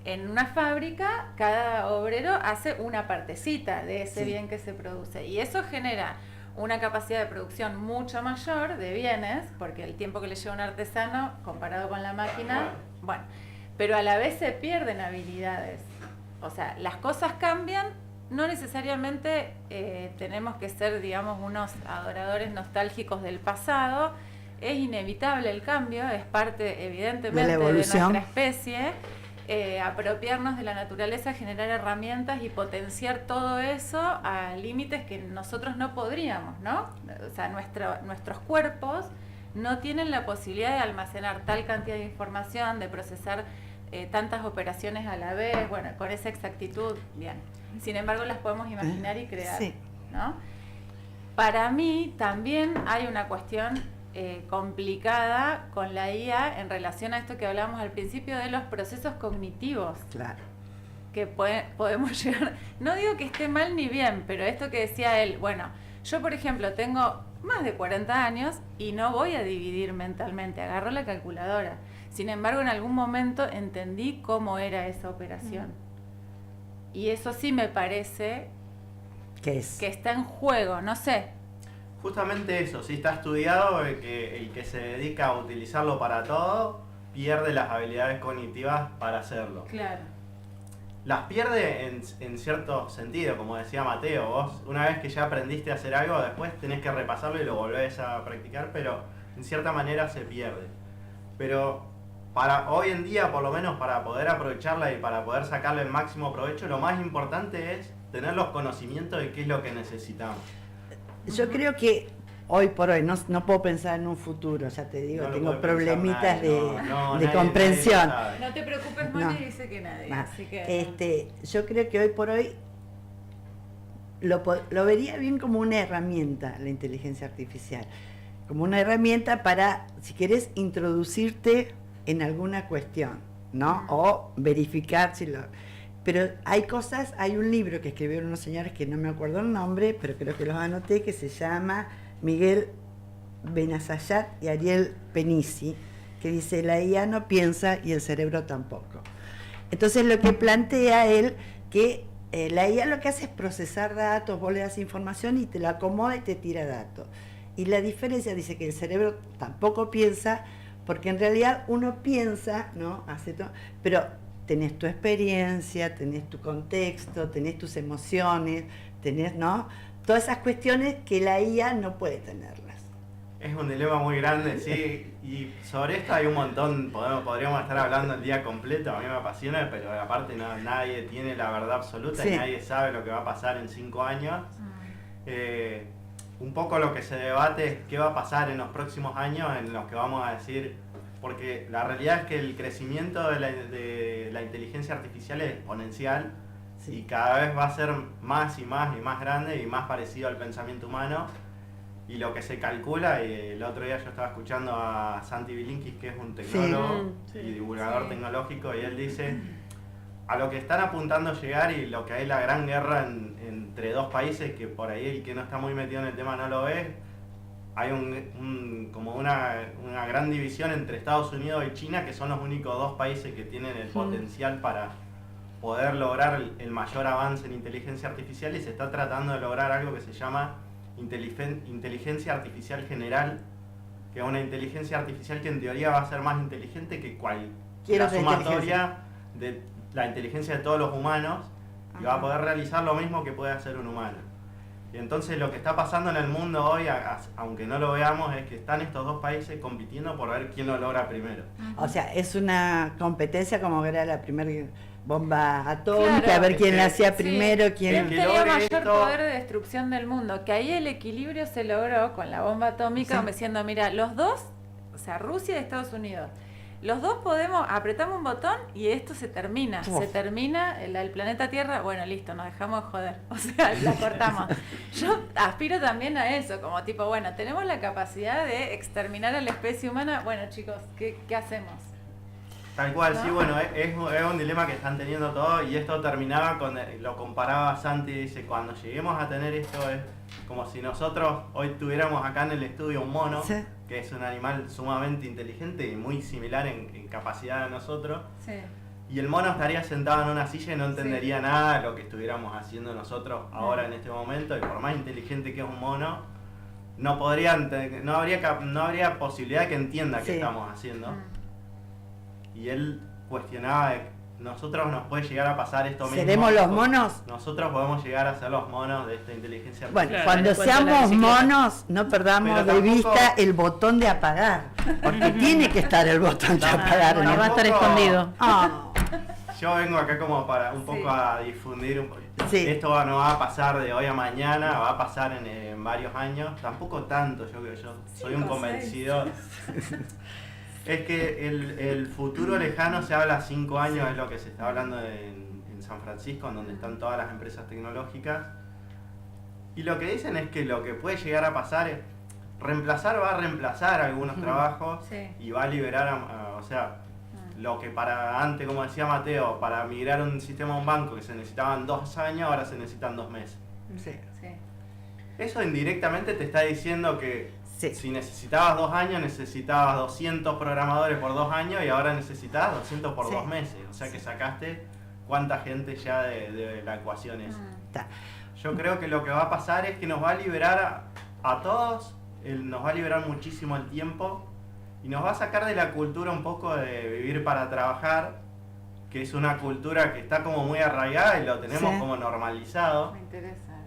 Speaker 1: En una fábrica, cada obrero hace una partecita de ese bien que se produce, y eso genera una capacidad de producción mucho mayor de bienes, porque el tiempo que le lleva un artesano comparado con la máquina, bueno, pero a la vez se pierden habilidades. O sea, las cosas cambian. No necesariamente tenemos que ser, digamos, unos adoradores nostálgicos del pasado. Es inevitable el cambio, es parte, evidentemente, de nuestra especie. apropiarnos de la naturaleza, generar herramientas y potenciar todo eso a límites que nosotros no podríamos, ¿no? O sea, nuestros cuerpos no tienen la posibilidad de almacenar tal cantidad de información, de procesar tantas operaciones a la vez, bueno, con esa exactitud, bien. Sin embargo, las podemos imaginar y crear,
Speaker 2: sí,
Speaker 1: ¿no? Para mí también hay una cuestión complicada con la IA en relación a esto que hablábamos al principio de los procesos cognitivos.
Speaker 2: Claro.
Speaker 1: Que podemos llegar, no digo que esté mal ni bien, pero esto que decía él, bueno, yo por ejemplo tengo más de 40 años y no voy a dividir mentalmente, agarro la calculadora. Sin embargo, en algún momento entendí cómo era esa operación. Y eso sí me parece que está en juego, no sé.
Speaker 6: Justamente eso, sí está estudiado que el que se dedica a utilizarlo para todo pierde las habilidades cognitivas para hacerlo.
Speaker 1: Claro.
Speaker 6: Las pierde en cierto sentido, como decía Mateo, vos una vez que ya aprendiste a hacer algo, después tenés que repasarlo y lo volvés a practicar, pero en cierta manera se pierde. Pero para hoy en día, por lo menos para poder aprovecharla y para poder sacarle el máximo provecho, lo más importante es tener los conocimientos de qué es lo que necesitamos.
Speaker 2: Yo creo que hoy por hoy, no puedo pensar en un futuro, ya te digo, tengo problemitas de comprensión.
Speaker 1: No te preocupes, Moni dice que nadie. Así
Speaker 2: que, yo creo que hoy por hoy lo vería bien como una herramienta, la inteligencia artificial, como una herramienta para, si querés, introducirte en alguna cuestión, ¿no? O verificar si lo... Pero hay un libro que escribieron unos señores que no me acuerdo el nombre, pero creo que los anoté, que se llama Miguel Benazayat y Ariel Penisi, que dice: la IA no piensa y el cerebro tampoco. Entonces lo que plantea él, que la IA lo que hace es procesar datos, vos le das información y te la acomoda y te tira datos. Y la diferencia, dice, que el cerebro tampoco piensa, porque en realidad uno piensa, ¿no? Pero tenés tu experiencia, tenés tu contexto, tenés tus emociones, tenés, ¿no? Todas esas cuestiones que la IA no puede tenerlas.
Speaker 6: Es un dilema muy grande, sí, y sobre esto hay un montón, podríamos estar hablando el día completo, a mí me apasiona, pero aparte nadie tiene la verdad absoluta, sí, y nadie sabe lo que va a pasar en 5 años. Un poco lo que se debate es qué va a pasar en los próximos años en los que vamos a decir, porque la realidad es que el crecimiento de la inteligencia artificial es exponencial, sí, y cada vez va a ser más y más y más grande y más parecido al pensamiento humano. Y lo que se calcula, y el otro día yo estaba escuchando a Santi Bilinkis, que es un tecnólogo, sí, y divulgador, sí, tecnológico, y él dice, a lo que están apuntando a llegar y lo que hay la gran guerra entre dos países, que por ahí el que no está muy metido en el tema no lo ve, hay como una gran división entre Estados Unidos y China, que son los únicos dos países que tienen el potencial para poder lograr el mayor avance en inteligencia artificial, y se está tratando de lograr algo que se llama inteligencia artificial general, que es una inteligencia artificial que en teoría va a ser más inteligente que la sumatoria de la inteligencia de todos los humanos, y va a poder realizar lo mismo que puede hacer un humano. Y entonces lo que está pasando en el mundo hoy, aunque no lo veamos, es que están estos dos países compitiendo por ver quién lo logra primero.
Speaker 2: O sea, es una competencia como era la primera bomba atómica, claro, a ver quién la hacía primero, quién
Speaker 1: tenía mayor poder de destrucción del mundo, que ahí el equilibrio se logró con la bomba atómica, sí, diciendo, mira, los dos, o sea, Rusia y Estados Unidos, los dos apretamos un botón y esto se termina, el planeta Tierra, bueno, listo, nos dejamos de joder, o sea, la cortamos. Yo aspiro también a eso, como tipo, bueno, tenemos la capacidad de exterminar a la especie humana, bueno chicos, ¿qué hacemos?
Speaker 6: Tal cual, ¿no? Sí, bueno, es un dilema que están teniendo todos, y esto terminaba lo comparaba Santi, dice, cuando lleguemos a tener esto es como si nosotros hoy tuviéramos acá en el estudio un mono, sí, que es un animal sumamente inteligente y muy similar en capacidad a nosotros, sí, y el mono estaría sentado en una silla y no entendería, sí, nada de lo que estuviéramos haciendo nosotros ahora en este momento, y por más inteligente que es un mono, no habría posibilidad que entienda qué estamos haciendo. Y él cuestionaba, nosotros nos puede llegar a pasar esto mismo.
Speaker 2: ¿Seremos los monos?
Speaker 6: Nosotros podemos llegar a ser los monos de esta inteligencia artificial.
Speaker 2: Bueno, claro, cuando seamos monos, no perdamos de vista el botón de apagar, porque tiene que estar el botón de apagar.
Speaker 4: No va a estar escondido.
Speaker 6: yo vengo acá como para un poco a difundir un poco. Sí. Esto no va a pasar de hoy a mañana, va a pasar en varios años. Tampoco tanto, yo creo. Yo soy un convencido. Es que el futuro lejano se habla 5 años, es lo que se está hablando en San Francisco, en donde están todas las empresas tecnológicas. Y lo que dicen es que lo que puede llegar a pasar es va a reemplazar algunos trabajos y va a liberar, o sea, lo que para antes, como decía Mateo, para migrar un sistema a un banco que se necesitaban 2 años, ahora se necesitan 2 meses.
Speaker 2: Sí.
Speaker 6: Eso indirectamente te está diciendo que si necesitabas 2 años, necesitabas 200 programadores por 2 años y ahora necesitas 200 por 2 meses. O sea que sacaste cuánta gente ya de la ecuación esa. Yo creo que lo que va a pasar es que nos va a liberar a todos, nos va a liberar muchísimo el tiempo y nos va a sacar de la cultura un poco de vivir para trabajar, que es una cultura que está como muy arraigada y lo tenemos como normalizado.
Speaker 1: Me interesa.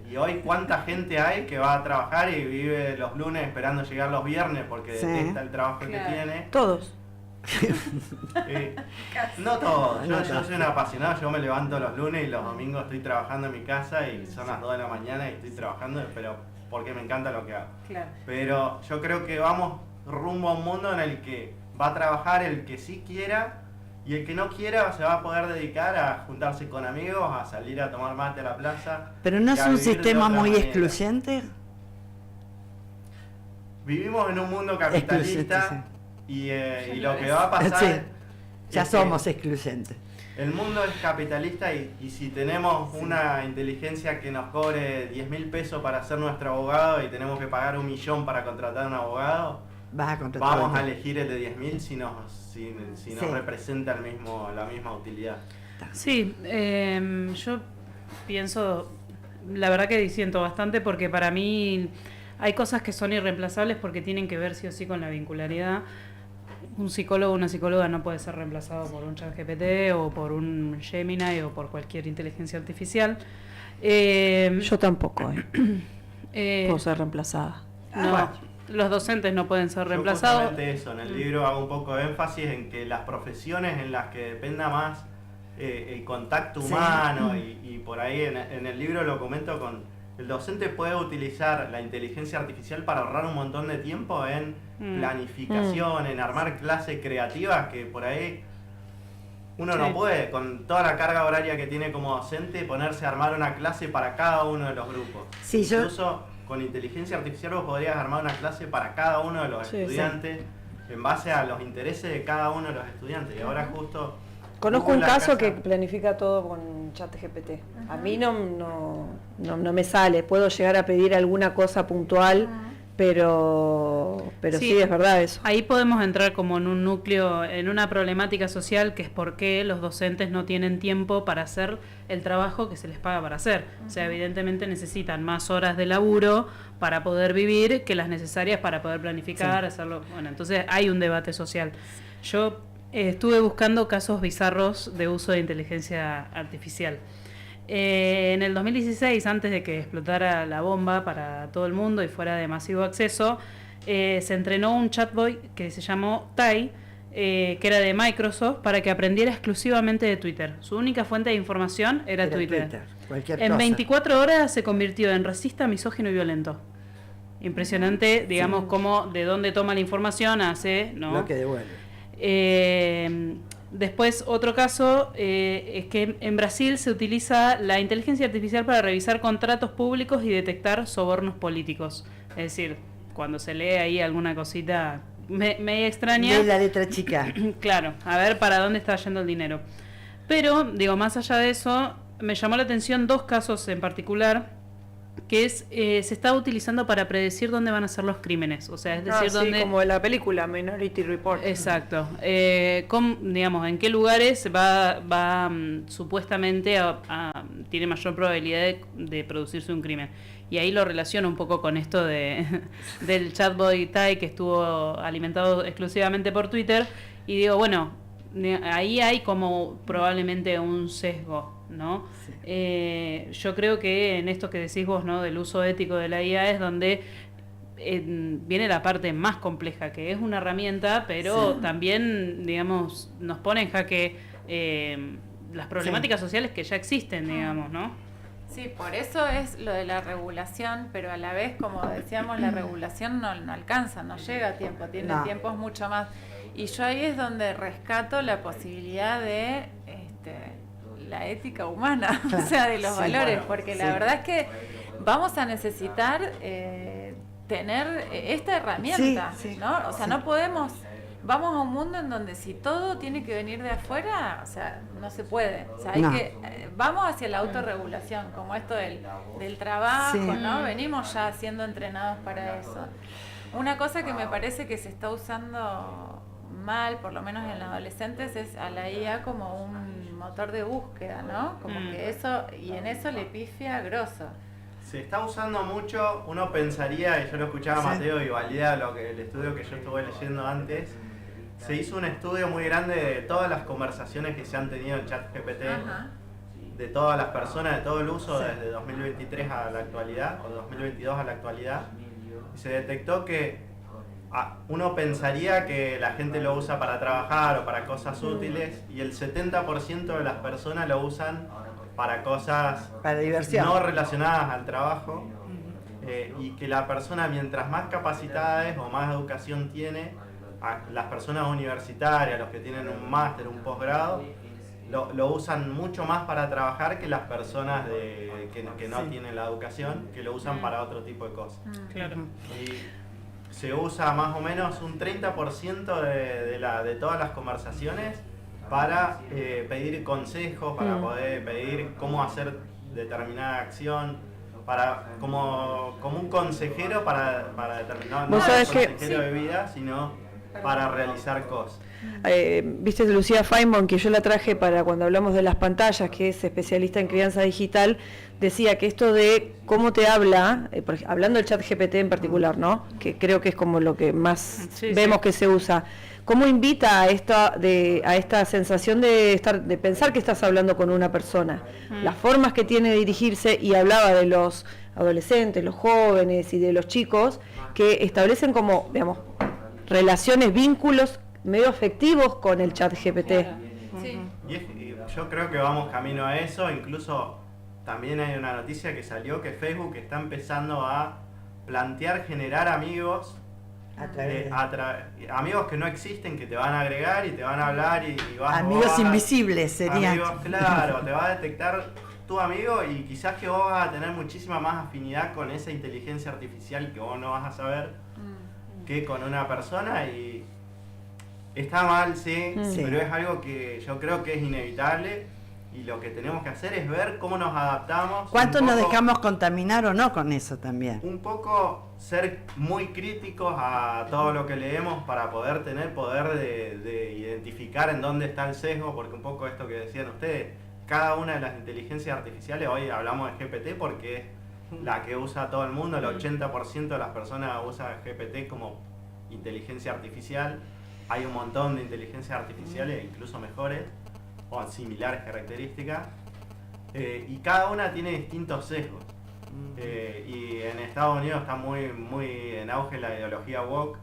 Speaker 6: Y hoy cuánta gente hay que va a trabajar y vive los lunes esperando llegar los viernes porque detesta el trabajo que tiene.
Speaker 3: Todos.
Speaker 6: No todos, yo soy un apasionado, yo me levanto los lunes y los domingos estoy trabajando en mi casa y son las 2 de la mañana y estoy trabajando, pero porque me encanta lo que hago. Pero yo creo que vamos rumbo a un mundo en el que va a trabajar el que sí quiera y el que no quiera se va a poder dedicar a juntarse con amigos, a salir a tomar mate a la plaza.
Speaker 2: Pero no es un sistema muy excluyente.
Speaker 6: Vivimos en un mundo capitalista y lo que va a pasar
Speaker 2: ya somos excluyentes.
Speaker 6: El mundo es capitalista y si tenemos una inteligencia que nos cobre 10.000 pesos para ser nuestro abogado y tenemos que pagar 1 millón para contratar a un abogado, vamos a elegir el de 10.000 si nos representa la misma utilidad.
Speaker 4: Sí, yo pienso, la verdad que disiento bastante porque para mí hay cosas que son irreemplazables porque tienen que ver sí o sí con la vincularidad. Un psicólogo o una psicóloga no puede ser reemplazado por un ChatGPT o por un Gemini o por cualquier inteligencia artificial.
Speaker 3: Yo tampoco puedo ser reemplazada.
Speaker 4: No, los docentes no pueden ser reemplazados.
Speaker 6: Justamente eso, en el libro hago un poco de énfasis en que las profesiones en las que dependa más el contacto humano y por ahí en el libro lo comento el docente puede utilizar la inteligencia artificial para ahorrar un montón de tiempo en planificación, en armar clases creativas que por ahí uno no puede, con toda la carga horaria que tiene como docente, ponerse a armar una clase para cada uno de los grupos. Incluso con inteligencia artificial vos podrías armar una clase para cada uno de los estudiantes en base a los intereses de cada uno de los estudiantes. Y ahora justo...
Speaker 3: Conozco un caso que planifica todo con ChatGPT. A mí no me sale. Puedo llegar a pedir alguna cosa puntual, pero sí, es verdad eso.
Speaker 4: Ahí podemos entrar como en un núcleo, en una problemática social que es por qué los docentes no tienen tiempo para hacer el trabajo que se les paga para hacer. O sea, evidentemente necesitan más horas de laburo para poder vivir que las necesarias para poder planificar, hacerlo. Bueno, entonces hay un debate social. Yo estuve buscando casos bizarros de uso de inteligencia artificial. En el 2016, antes de que explotara la bomba para todo el mundo y fuera de masivo acceso, se entrenó un chatbot que se llamó Tai, que era de Microsoft, para que aprendiera exclusivamente de Twitter. Su única fuente de información era Twitter. En 24 horas se convirtió en racista, misógino y violento. Impresionante, digamos, cómo de dónde toma la información hace, ¿no?
Speaker 2: Lo que devuelve.
Speaker 4: Después, otro caso es que en Brasil se utiliza la inteligencia artificial para revisar contratos públicos y detectar sobornos políticos. Es decir, cuando se lee ahí alguna cosita media extraña...
Speaker 2: De la letra chica.
Speaker 4: Claro, a ver para dónde está yendo el dinero. Pero, digo, más allá de eso, me llamó la atención 2 casos en particular, que es se está utilizando para predecir dónde van a ser los crímenes, o sea, es decir, dónde,
Speaker 3: como la película Minority Report.
Speaker 4: Exacto, digamos, en qué lugares va supuestamente tiene mayor probabilidad de producirse un crimen. Y ahí lo relaciono un poco con esto del chatbot Tai que estuvo alimentado exclusivamente por Twitter, y digo, bueno, ahí hay como probablemente un sesgo, ¿no? Sí. Yo creo que en esto que decís vos, ¿no? Del uso ético de la IA es donde viene la parte más compleja, que es una herramienta, pero también, digamos, nos pone en jaque las problemáticas sociales que ya existen, digamos, ¿no?
Speaker 1: Sí, por eso es lo de la regulación, pero a la vez, como decíamos, la regulación no alcanza, no llega a tiempo, tiene tiempos mucho más. Y yo ahí es donde rescato la posibilidad de la ética humana, o sea, de los valores, porque la verdad es que vamos a necesitar tener esta herramienta, ¿no? O sea, no podemos... Vamos a un mundo en donde si todo tiene que venir de afuera, o sea, no se puede. O sea, vamos hacia la autorregulación, como esto del trabajo, ¿no? Venimos ya siendo entrenados para eso. Una cosa que me parece que se está usando mal, por lo menos en los adolescentes, es a la IA como un motor de búsqueda, ¿no? Como que eso, y en eso le pifia grosso.
Speaker 6: Se está usando mucho, uno pensaría, y yo lo escuchaba a Mateo y valida el estudio que yo estuve leyendo antes, se hizo un estudio muy grande de todas las conversaciones que se han tenido en ChatGPT, de todas las personas, de todo el uso desde 2023 a la actualidad, o 2022 a la actualidad, y se detectó que uno pensaría que la gente lo usa para trabajar o para cosas útiles, y el 70% de las personas lo usan para cosas
Speaker 2: para diversión,
Speaker 6: no relacionadas al trabajo, y que la persona, mientras más capacitada es o más educación tiene, las personas universitarias, los que tienen un máster, un posgrado, lo usan mucho más para trabajar que las personas que no tienen la educación, que lo usan para otro tipo de cosas.
Speaker 4: Claro.
Speaker 6: Y se usa más o menos un 30% de todas las conversaciones para pedir consejos, para poder pedir cómo hacer determinada acción, como un consejero para determinar, no un consejero de vida, sino para realizar cosas.
Speaker 3: Viste Lucía Feynman, que yo la traje para cuando hablamos de las pantallas, que es especialista en crianza digital, decía que esto de cómo te habla, hablando del ChatGPT en particular, ¿no? Que creo que es como lo que más vemos que se usa. ¿Cómo invita a esta sensación de pensar que estás hablando con una persona? Las formas que tiene de dirigirse, y hablaba de los adolescentes, los jóvenes y de los chicos que establecen como, digamos, relaciones, vínculos medio afectivos con el ChatGPT.
Speaker 1: Claro. Sí.
Speaker 6: Y yo creo que vamos camino a eso. Incluso también hay una noticia que salió que Facebook está empezando a generar amigos, amigos que no existen, que te van a agregar y te van a hablar y
Speaker 2: amigos invisibles serían.
Speaker 6: Amigos, claro, te va a detectar tu amigo, y quizás que vos vas a tener muchísima más afinidad con esa inteligencia artificial que vos no vas a saber que con una persona, y está mal, sí, pero es algo que yo creo que es inevitable, y lo que tenemos que hacer es ver cómo nos adaptamos.
Speaker 2: ¿Cuánto nos dejamos contaminar o no con eso también?
Speaker 6: Un poco ser muy críticos a todo lo que leemos para poder tener poder de identificar en dónde está el sesgo, porque un poco esto que decían ustedes, cada una de las inteligencias artificiales, hoy hablamos de GPT porque es la que usa todo el mundo, el 80% de las personas usa GPT como inteligencia artificial. Hay un montón de inteligencias artificiales, incluso mejores, o similares características, y cada una tiene distintos sesgos. Y en Estados Unidos está muy en auge la ideología woke,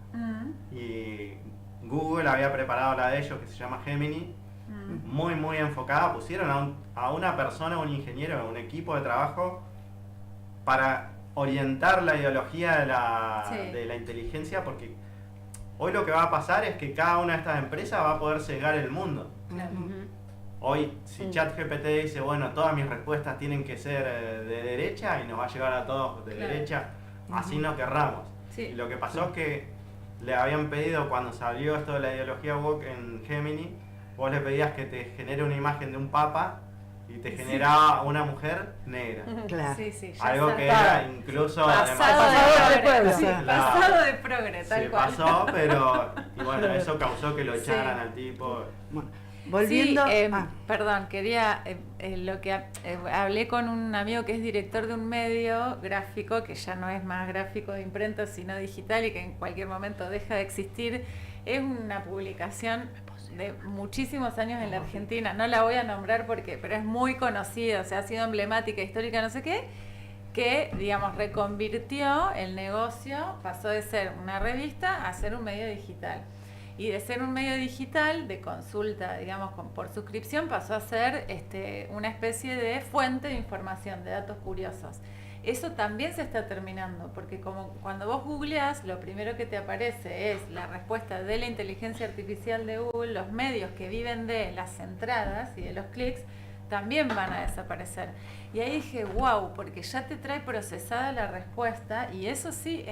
Speaker 6: y Google había preparado la de ellos, que se llama Gemini, muy enfocada. Pusieron a una persona, un ingeniero, un equipo de trabajo para orientar la ideología de la inteligencia, porque hoy lo que va a pasar es que cada una de estas empresas va a poder sesgar el mundo. Hoy, si ChatGPT dice, bueno, todas mis respuestas tienen que ser de derecha, y nos va a llegar a todos de derecha, así no querramos. Y lo que pasó es que le habían pedido, cuando salió esto de la ideología woke en Gemini, vos le pedías que te genere una imagen de un papa y te generaba una mujer negra.
Speaker 2: Claro.
Speaker 6: Algo que era incluso
Speaker 1: pasado de progre, pasado de progre, tal cual.
Speaker 6: Pasó, pero y bueno, eso causó que lo echaran al tipo.
Speaker 2: Bueno, volviendo,
Speaker 1: perdón, quería lo que hablé con un amigo que es director de un medio gráfico, que ya no es más gráfico de imprenta sino digital, y que en cualquier momento deja de existir. Es una publicación de muchísimos años en la Argentina, no la voy a nombrar pero es muy conocida, o sea, ha sido emblemática, histórica, no sé qué, que, digamos, reconvirtió el negocio, pasó de ser una revista a ser un medio digital. Y de ser un medio digital de consulta, digamos, por suscripción, pasó a ser una especie de fuente de información, de datos curiosos. Eso también se está terminando, porque como cuando vos googleás, lo primero que te aparece es la respuesta de la inteligencia artificial de Google, los medios que viven de las entradas y de los clics, también van a desaparecer. Y ahí dije, wow, porque ya te trae procesada la respuesta, y eso sí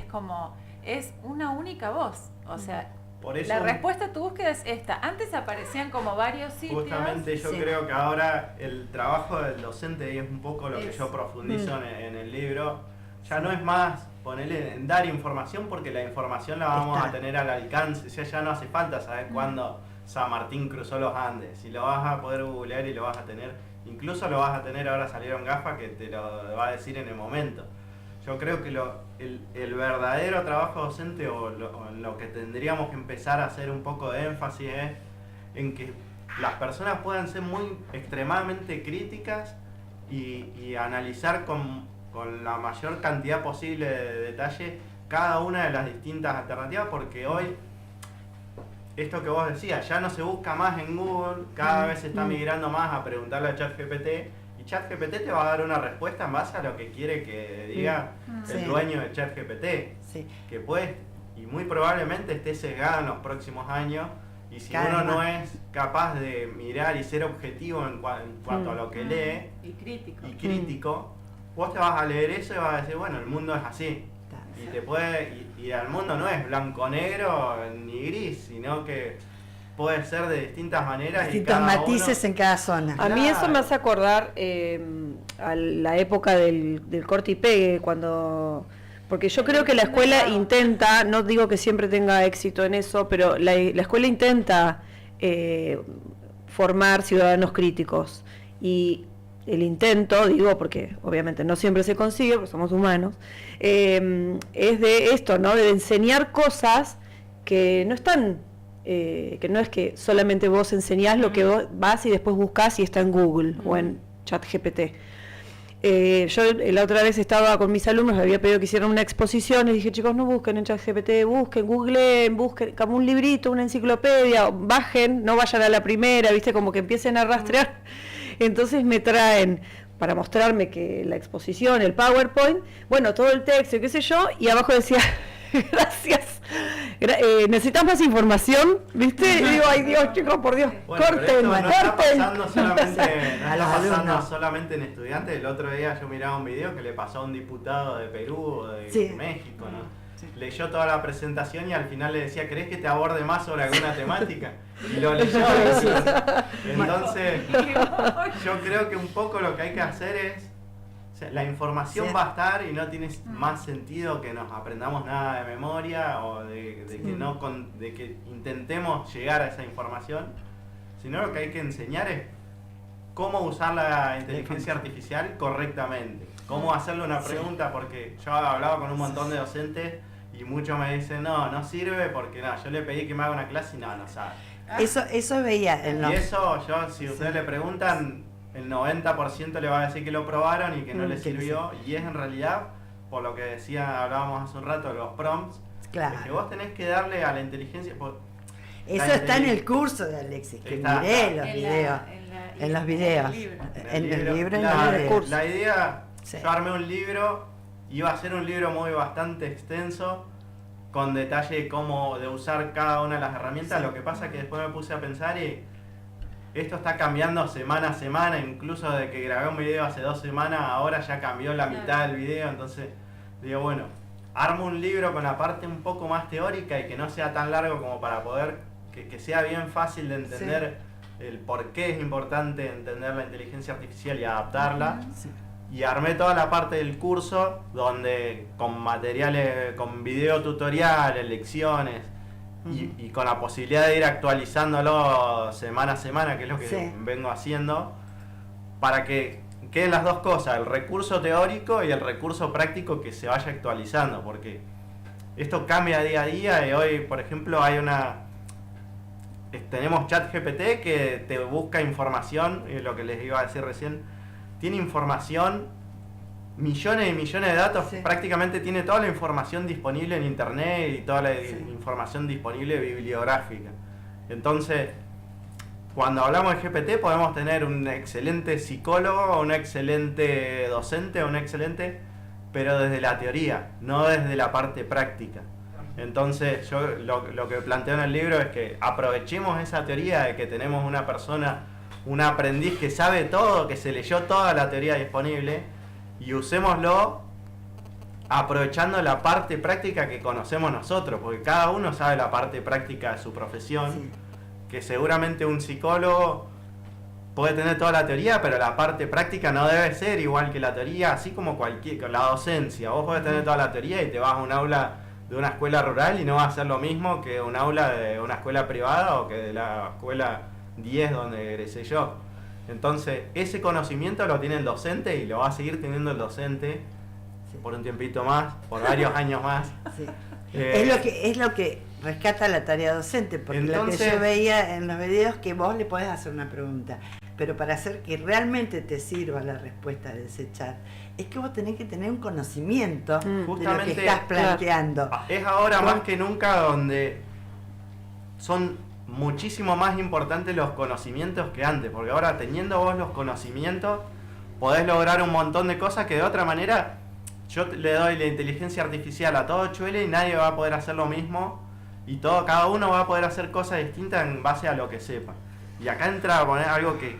Speaker 1: es una única voz. O sea,
Speaker 6: por eso,
Speaker 1: la respuesta a tu búsqueda es esta. Antes aparecían como varios sitios.
Speaker 6: Justamente yo creo que ahora el trabajo del docente, y es un poco lo que yo profundizo en el libro, ya no es más ponerle en dar información, porque la información la vamos a tener al alcance. O sea, ya no hace falta saber cuándo San Martín cruzó los Andes. Si lo vas a poder googlear y lo vas a tener, incluso lo vas a tener, ahora salieron gafas que te lo va a decir en el momento. Yo creo que el verdadero trabajo docente, o lo que tendríamos que empezar a hacer un poco de énfasis, es en que las personas puedan ser muy extremadamente críticas y analizar con la mayor cantidad posible de detalle cada una de las distintas alternativas, porque hoy, esto que vos decías, ya no se busca más en Google, cada vez se está migrando más a preguntarle a ChatGPT, y ChatGPT te va a dar una respuesta en base a lo que quiere que diga el dueño de ChatGPT, que puede, y muy probablemente esté sesgado en los próximos años, y si uno no es capaz de mirar y ser objetivo en cuanto a lo que lee, y crítico, vos te vas a leer eso y vas a decir, bueno, el mundo es así. Y el mundo no es blanco, negro ni gris, sino que puede ser de distintas maneras.
Speaker 2: Distintos matices en cada zona.
Speaker 3: A mí eso me hace acordar a la época del corte y pegue, porque yo creo que la escuela intenta, no digo que siempre tenga éxito en eso, pero la escuela intenta formar ciudadanos críticos. Y el intento, digo, porque obviamente no siempre se consigue, porque somos humanos, es de esto, ¿no? De enseñar cosas que no están, que no es que solamente vos enseñás lo que vos vas y después buscás y está en Google o en ChatGPT. Yo la otra vez estaba con mis alumnos, les había pedido que hicieran una exposición y dije, chicos, no busquen en ChatGPT, busquen, googleen, busquen como un librito, una enciclopedia, bajen, no vayan a la primera, viste, como que empiecen a rastrear. Entonces me traen para mostrarme que la exposición, el PowerPoint, bueno, todo el texto, qué sé yo, y abajo decía, gracias, necesitas más información, ¿viste? Y digo, ay Dios, chicos, por Dios,
Speaker 6: bueno,
Speaker 3: corten,
Speaker 6: no está pasando
Speaker 3: corten.
Speaker 6: solamente en estudiantes. El otro día yo miraba un video que le pasó a un diputado de Perú o de México, ¿no? Leyó toda la presentación y al final le decía, ¿querés que te aborde más sobre alguna temática? Y lo leyó. Entonces, yo creo que un poco lo que hay que hacer es, o sea, la información va a estar y no tiene más sentido que nos aprendamos nada de memoria o de que intentemos llegar a esa información, sino lo que hay que enseñar es cómo usar la inteligencia artificial correctamente, cómo hacerle una pregunta, porque yo hablaba con un montón de docentes y muchos me dicen, no sirve porque yo le pedí que me haga una clase y no sabe.
Speaker 2: Eso veía en los...
Speaker 6: Y eso, si ustedes le preguntan, el 90% le va a decir que lo probaron y que no le sirvió, y es en realidad, por lo que hablábamos hace un rato de los prompts, es que vos tenés que darle a la inteligencia...
Speaker 2: Eso está en el curso de Alexis, que miré los videos. En los videos. En el libro y en los videos.
Speaker 6: La idea, yo armé un libro, iba a ser un libro bastante extenso, con detalle de usar cada una de las herramientas. Lo que pasa es que después me puse a pensar y esto está cambiando semana a semana, incluso de que grabé un video hace 2 semanas, ahora ya cambió la mitad del video, entonces digo, bueno, armo un libro con la parte un poco más teórica y que no sea tan largo como para poder, que sea bien fácil de entender el por qué es importante entender la inteligencia artificial y adaptarla. Y armé toda la parte del curso donde con materiales, con video tutoriales, lecciones y con la posibilidad de ir actualizándolo semana a semana, que es lo que vengo haciendo, para que queden las dos cosas, el recurso teórico y el recurso práctico que se vaya actualizando, porque esto cambia día a día y hoy, por ejemplo, tenemos ChatGPT que te busca información, lo que les iba a decir recién, tiene información millones y millones de datos,
Speaker 2: Sí.
Speaker 6: prácticamente tiene toda la información disponible en internet y toda la información disponible bibliográfica. Entonces, cuando hablamos de GPT podemos tener un excelente psicólogo, un excelente docente, pero desde la teoría, no desde la parte práctica. Entonces, yo lo que planteo en el libro es que aprovechemos esa teoría de que tenemos una persona, un aprendiz que sabe todo, que se leyó toda la teoría disponible, y usémoslo aprovechando la parte práctica que conocemos nosotros, porque cada uno sabe la parte práctica de su profesión,
Speaker 2: Sí.
Speaker 6: que seguramente un psicólogo puede tener toda la teoría, pero la parte práctica no debe ser igual que la teoría, así como la docencia. Vos podés tener toda la teoría y te vas a un aula de una escuela rural y no va a ser lo mismo que un aula de una escuela privada o que de la escuela 10 donde egresé yo. Entonces, ese conocimiento lo tiene el docente y lo va a seguir teniendo el docente por un tiempito más, por varios años más.
Speaker 2: Sí.
Speaker 6: Eh,
Speaker 2: Es lo que rescata la tarea docente, porque lo que
Speaker 6: entonces-
Speaker 2: yo veía en los videos que vos le podés hacer una pregunta, pero para hacer que realmente te sirva la respuesta de ese chat, es que vos tenés que tener un conocimiento de lo que
Speaker 6: Justamente,
Speaker 2: estás planteando.
Speaker 6: Es ahora
Speaker 2: Con-
Speaker 6: más que nunca donde son muchísimo más importantes los conocimientos que antes, porque ahora teniendo vos los conocimientos podés lograr un montón de cosas que de otra manera yo le doy la inteligencia artificial a todo Chuele y nadie va a poder hacer lo mismo y cada uno va a poder hacer cosas distintas en base a lo que sepa. Y acá entra a poner algo que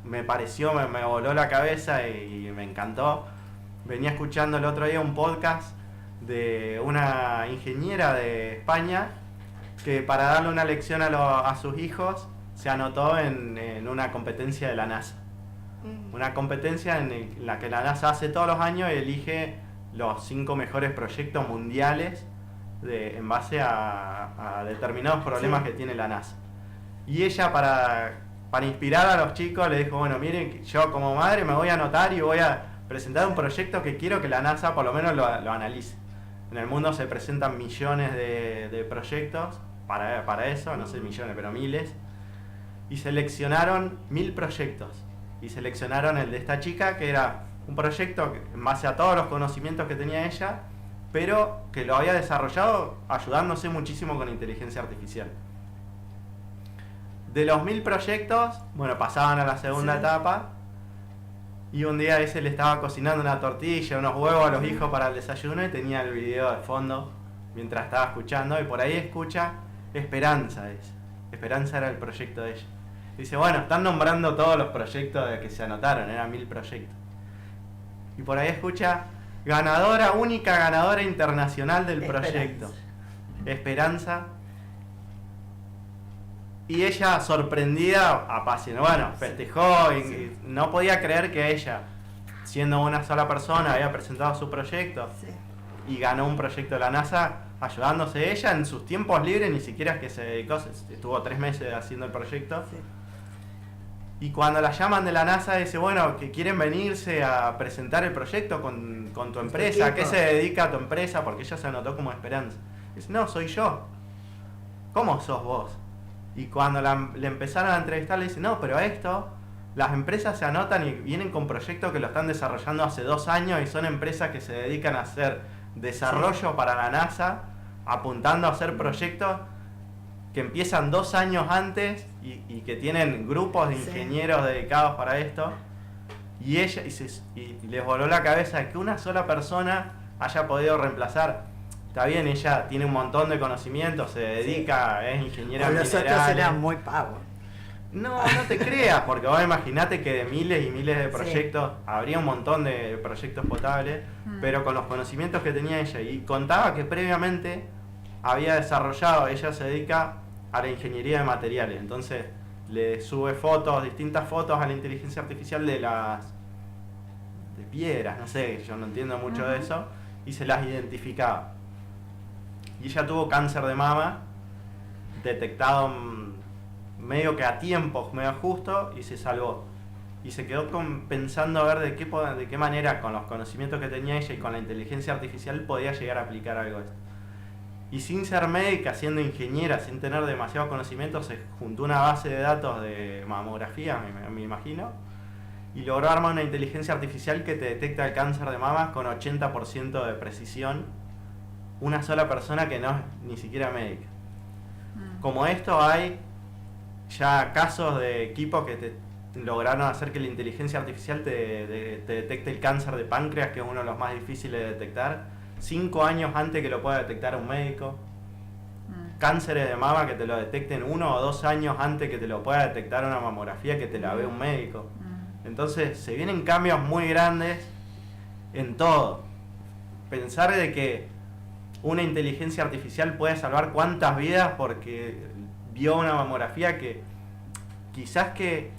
Speaker 6: me pareció, me voló la cabeza y me encantó. Venía escuchando el otro día un podcast de una ingeniera de España que para darle una lección a sus hijos se anotó en una competencia de la NASA. Una competencia en la que la NASA hace todos los años y elige los 5 mejores proyectos mundiales en base a determinados problemas que tiene la NASA. Y ella para inspirar a los chicos le dijo, bueno, miren, yo como madre me voy a anotar y voy a presentar un proyecto que quiero que la NASA por lo menos lo analice. En el mundo se presentan millones de proyectos para eso, no sé millones, pero miles. Y seleccionaron 1000 proyectos. Y seleccionaron el de esta chica, que era un proyecto en base a todos los conocimientos que tenía ella, pero que lo había desarrollado ayudándose muchísimo con inteligencia artificial. De los 1000 proyectos, bueno, pasaban a la segunda etapa, y un día ese le estaba cocinando una tortilla, unos huevos a los hijos para el desayuno y tenía el video de fondo mientras estaba escuchando, y por ahí escucha Esperanza. Esperanza era el proyecto de ella. Dice, bueno, están nombrando todos los proyectos de que se anotaron, eran 1000 proyectos. Y por ahí escucha, única ganadora internacional del proyecto. Esperanza. Y ella, sorprendida, apasionada, bueno, festejó y no podía creer que ella, siendo una sola persona, había presentado su proyecto y ganó un proyecto de la NASA ayudándose ella en sus tiempos libres, ni siquiera es que se dedicó, estuvo 3 meses haciendo el proyecto. Y cuando la llaman de la NASA dice, bueno, que quieren venirse a presentar el proyecto con tu empresa, ¿a qué se dedica tu empresa? Porque ella se anotó como Esperanza. Dice, no, soy yo. ¿Cómo sos vos? Y cuando le empezaron a entrevistar le dice, no, pero esto, las empresas se anotan y vienen con proyectos que lo están desarrollando hace 2 años y son empresas que se dedican a hacer desarrollo para la NASA, apuntando a hacer proyectos que empiezan 2 años antes y que tienen grupos de ingenieros dedicados para esto. Y ella y les voló la cabeza que una sola persona haya podido reemplazar. Está bien, ella tiene un montón de conocimientos, se dedica, es ingeniera en
Speaker 2: los otros eran muy pavos.
Speaker 6: No te creas, porque vos imaginate que de miles y miles de proyectos, habría un montón de proyectos potables, pero con los conocimientos que tenía ella, y contaba que previamente había desarrollado, ella se dedica a la ingeniería de materiales, entonces le sube distintas fotos a la inteligencia artificial de piedras, no sé, yo no entiendo mucho de eso, y se las identificaba. Y ella tuvo cáncer de mama, detectado medio que a tiempo, medio justo, y se salvó. Y se quedó pensando a ver de qué manera, con los conocimientos que tenía ella y con la inteligencia artificial, podía llegar a aplicar algo de esto. Y sin ser médica, siendo ingeniera, sin tener demasiados conocimientos, se juntó una base de datos de mamografía, me imagino, y logró armar una inteligencia artificial que te detecta el cáncer de mama con 80% de precisión. Una sola persona que no es ni siquiera médica. Como esto hay ya casos de equipos que te lograron hacer que la inteligencia artificial te detecte el cáncer de páncreas, que es uno de los más difíciles de detectar, 5 años antes que lo pueda detectar un médico. Cánceres de mama que te lo detecten 1 o 2 años antes que te lo pueda detectar una mamografía que te la ve un médico. Entonces se vienen cambios muy grandes en todo. Pensar de que una inteligencia artificial puede salvar cuántas vidas porque vio una mamografía que quizás que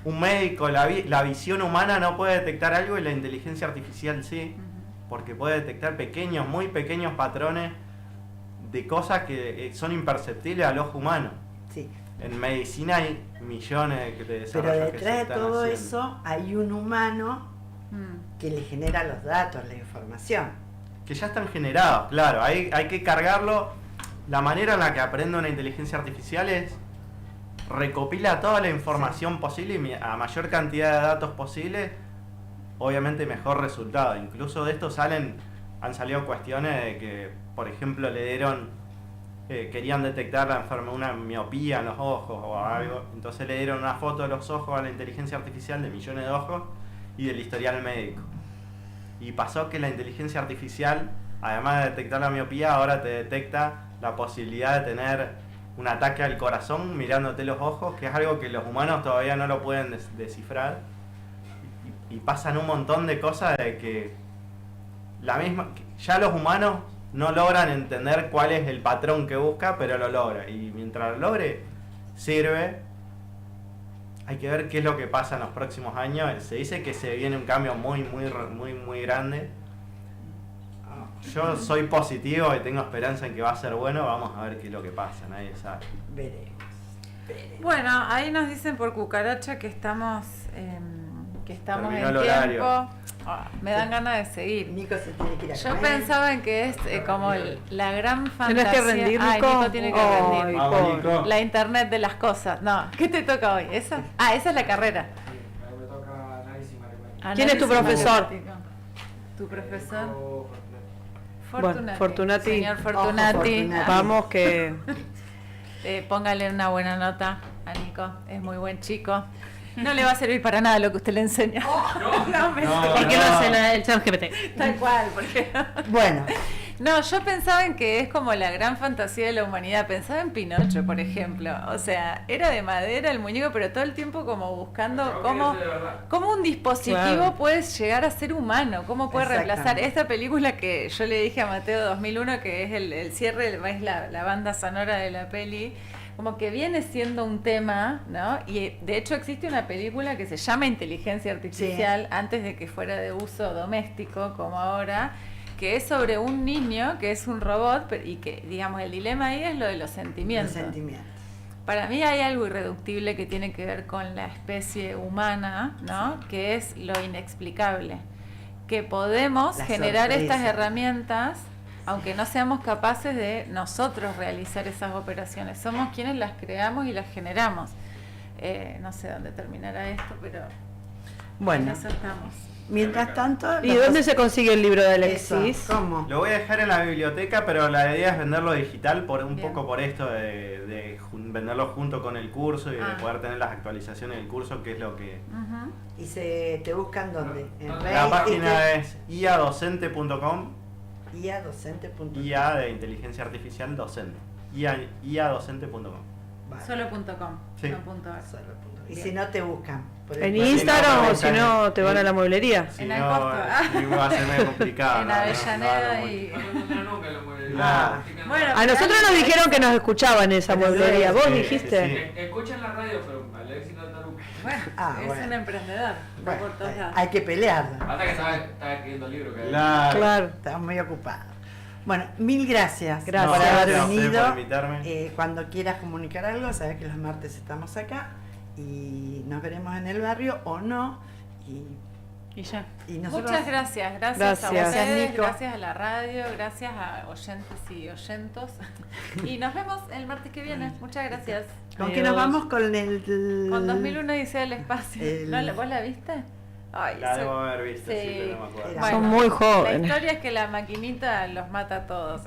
Speaker 6: un médico, la visión humana no puede detectar algo y la inteligencia artificial sí, porque puede detectar pequeños, muy pequeños patrones de cosas que son imperceptibles al ojo humano.
Speaker 2: Sí.
Speaker 6: En medicina hay millones de desarrollos.
Speaker 2: Pero
Speaker 6: que se
Speaker 2: detrás de
Speaker 6: están
Speaker 2: todo
Speaker 6: haciendo.
Speaker 2: eso hay un humano que le genera los datos, la información.
Speaker 6: Que ya están generados, claro, hay que cargarlo. La manera en la que aprende una inteligencia artificial es recopila toda la información posible y a mayor cantidad de datos posible, obviamente mejor resultado. Incluso de esto han salido cuestiones de que, por ejemplo, le dieron, querían detectar la enfermedad, una miopía en los ojos o algo, entonces le dieron una foto de los ojos a la inteligencia artificial de millones de ojos y del historial médico. Y pasó que la inteligencia artificial, además de detectar la miopía, ahora te detecta la posibilidad de tener un ataque al corazón mirándote los ojos, que es algo que los humanos todavía no lo pueden descifrar. Y pasan un montón de cosas de que ya los humanos no logran entender cuál es el patrón que busca, pero lo logra. Y mientras lo logre, sirve. Hay que ver qué es lo que pasa en los próximos años. Se dice que se viene un cambio muy grande. Yo soy positivo y tengo esperanza en que va a ser bueno. Vamos a ver qué es lo que pasa, nadie sabe.
Speaker 2: Veremos.
Speaker 1: Bueno, ahí nos dicen por cucaracha que estamos
Speaker 6: Terminó
Speaker 1: en
Speaker 6: el horario.
Speaker 1: tiempo. Me dan ganas de seguir.
Speaker 2: Nico se tiene que ir a
Speaker 1: Yo
Speaker 2: comer.
Speaker 1: pensaba en que es como la gran fantasía.
Speaker 3: ¿Tenés que rendir, Nico?
Speaker 1: Ay, Nico tiene que rendir.
Speaker 6: Vamos, Nico.
Speaker 1: La internet de las cosas. No, ¿qué te toca hoy? ¿Esa? Ah, esa es la carrera.
Speaker 8: Me toca análisis matemático.
Speaker 3: ¿Quién es tu profesor?
Speaker 1: Matemático. ¿Tu profesor?
Speaker 3: Bueno, Fortunati.
Speaker 1: Señor Fortunati.
Speaker 2: Ojo, Fortunati.
Speaker 3: Vamos que...
Speaker 1: Póngale una buena nota a Nico. Es muy buen chico. No le va a servir para nada lo que usted le enseña.
Speaker 4: ¿Por qué lo hace el ChatGPT?
Speaker 1: Tal cual, porque...
Speaker 2: Bueno,
Speaker 1: No, yo pensaba en que es como la gran fantasía de la humanidad. Pensaba en Pinocho, por ejemplo. O sea, era de madera el muñeco, pero todo el tiempo como buscando cómo un dispositivo puede llegar a ser humano, cómo puede reemplazar esta película que yo le dije a Mateo 2001, que es el cierre, es la banda sonora de la peli, como que viene siendo un tema, ¿no? Y de hecho existe una película que se llama Inteligencia Artificial, antes de que fuera de uso doméstico como ahora, que es sobre un niño que es un robot y que, digamos, el dilema ahí es lo de los sentimientos. Para mí hay algo irreductible que tiene que ver con la especie humana, ¿no? Que es lo inexplicable. Que podemos generar estas herramientas, aunque no seamos capaces de nosotros realizar esas operaciones. Somos quienes las creamos y las generamos. No sé dónde terminará esto, pero
Speaker 2: bueno,
Speaker 1: en eso estamos.
Speaker 2: Mientras tanto...
Speaker 3: ¿Y dónde se consigue el libro de Alexis?
Speaker 2: ¿Cómo?
Speaker 6: Lo voy a dejar en la biblioteca, pero la idea es venderlo digital poco por esto de venderlo junto con el curso y de poder tener las actualizaciones del curso, que es lo que...
Speaker 2: ¿Y te buscan dónde? ¿En
Speaker 6: La página es iadocente.com.
Speaker 2: iadocente.com.
Speaker 6: IA de inteligencia artificial docente. iadocente.com.
Speaker 2: Vale.
Speaker 1: Solo.com,
Speaker 6: Sí.
Speaker 1: no .ar.
Speaker 2: Y si no te buscan. Por
Speaker 3: ¿En
Speaker 2: el-
Speaker 3: Instagram
Speaker 6: no,
Speaker 3: o si no te van a la mueblería?
Speaker 6: Si
Speaker 1: En
Speaker 6: no,
Speaker 1: Alcosto.
Speaker 6: sí, va a ser medio complicado.
Speaker 1: En
Speaker 6: no,
Speaker 1: Avellaneda
Speaker 6: no,
Speaker 1: y...
Speaker 6: Claro.
Speaker 1: Bueno,
Speaker 3: A nosotros nos dijeron que nos escuchaban en esa mueblería. ¿Vos
Speaker 6: Sí,
Speaker 3: dijiste?
Speaker 6: sí.
Speaker 8: Escuchan la radio, pero Alexis no está nunca.
Speaker 1: Bueno, es
Speaker 2: bueno.
Speaker 1: un emprendedor. Va por todos lados.
Speaker 2: Hay que pelear.
Speaker 8: Hasta que estaba escribiendo el libro. Que
Speaker 3: Claro.
Speaker 2: Estamos muy ocupados. Bueno, mil gracias,
Speaker 3: Gracias.
Speaker 2: por haber
Speaker 6: Gracias a ustedes
Speaker 2: venido.
Speaker 6: por invitarme.
Speaker 2: Cuando quieras comunicar algo, sabes que los martes estamos acá y nos veremos en el barrio o no.
Speaker 4: Y ya.
Speaker 2: Y nosotros,
Speaker 1: Muchas gracias. Gracias a
Speaker 3: Gracias,
Speaker 1: ustedes,
Speaker 2: Nico.
Speaker 1: gracias a la radio, gracias a oyentes y oyentos. Y nos vemos el martes que viene. Muchas gracias.
Speaker 2: ¿Con qué nos vamos? Con el...
Speaker 1: Con 2001 Odisea del Espacio.
Speaker 2: El-
Speaker 1: ¿Vos la viste? Ay,
Speaker 6: La debo haber visto, sí, pero no me acuerdo.
Speaker 1: Bueno,
Speaker 3: son muy jóvenes.
Speaker 1: La historia es que la maquinita los mata a todos.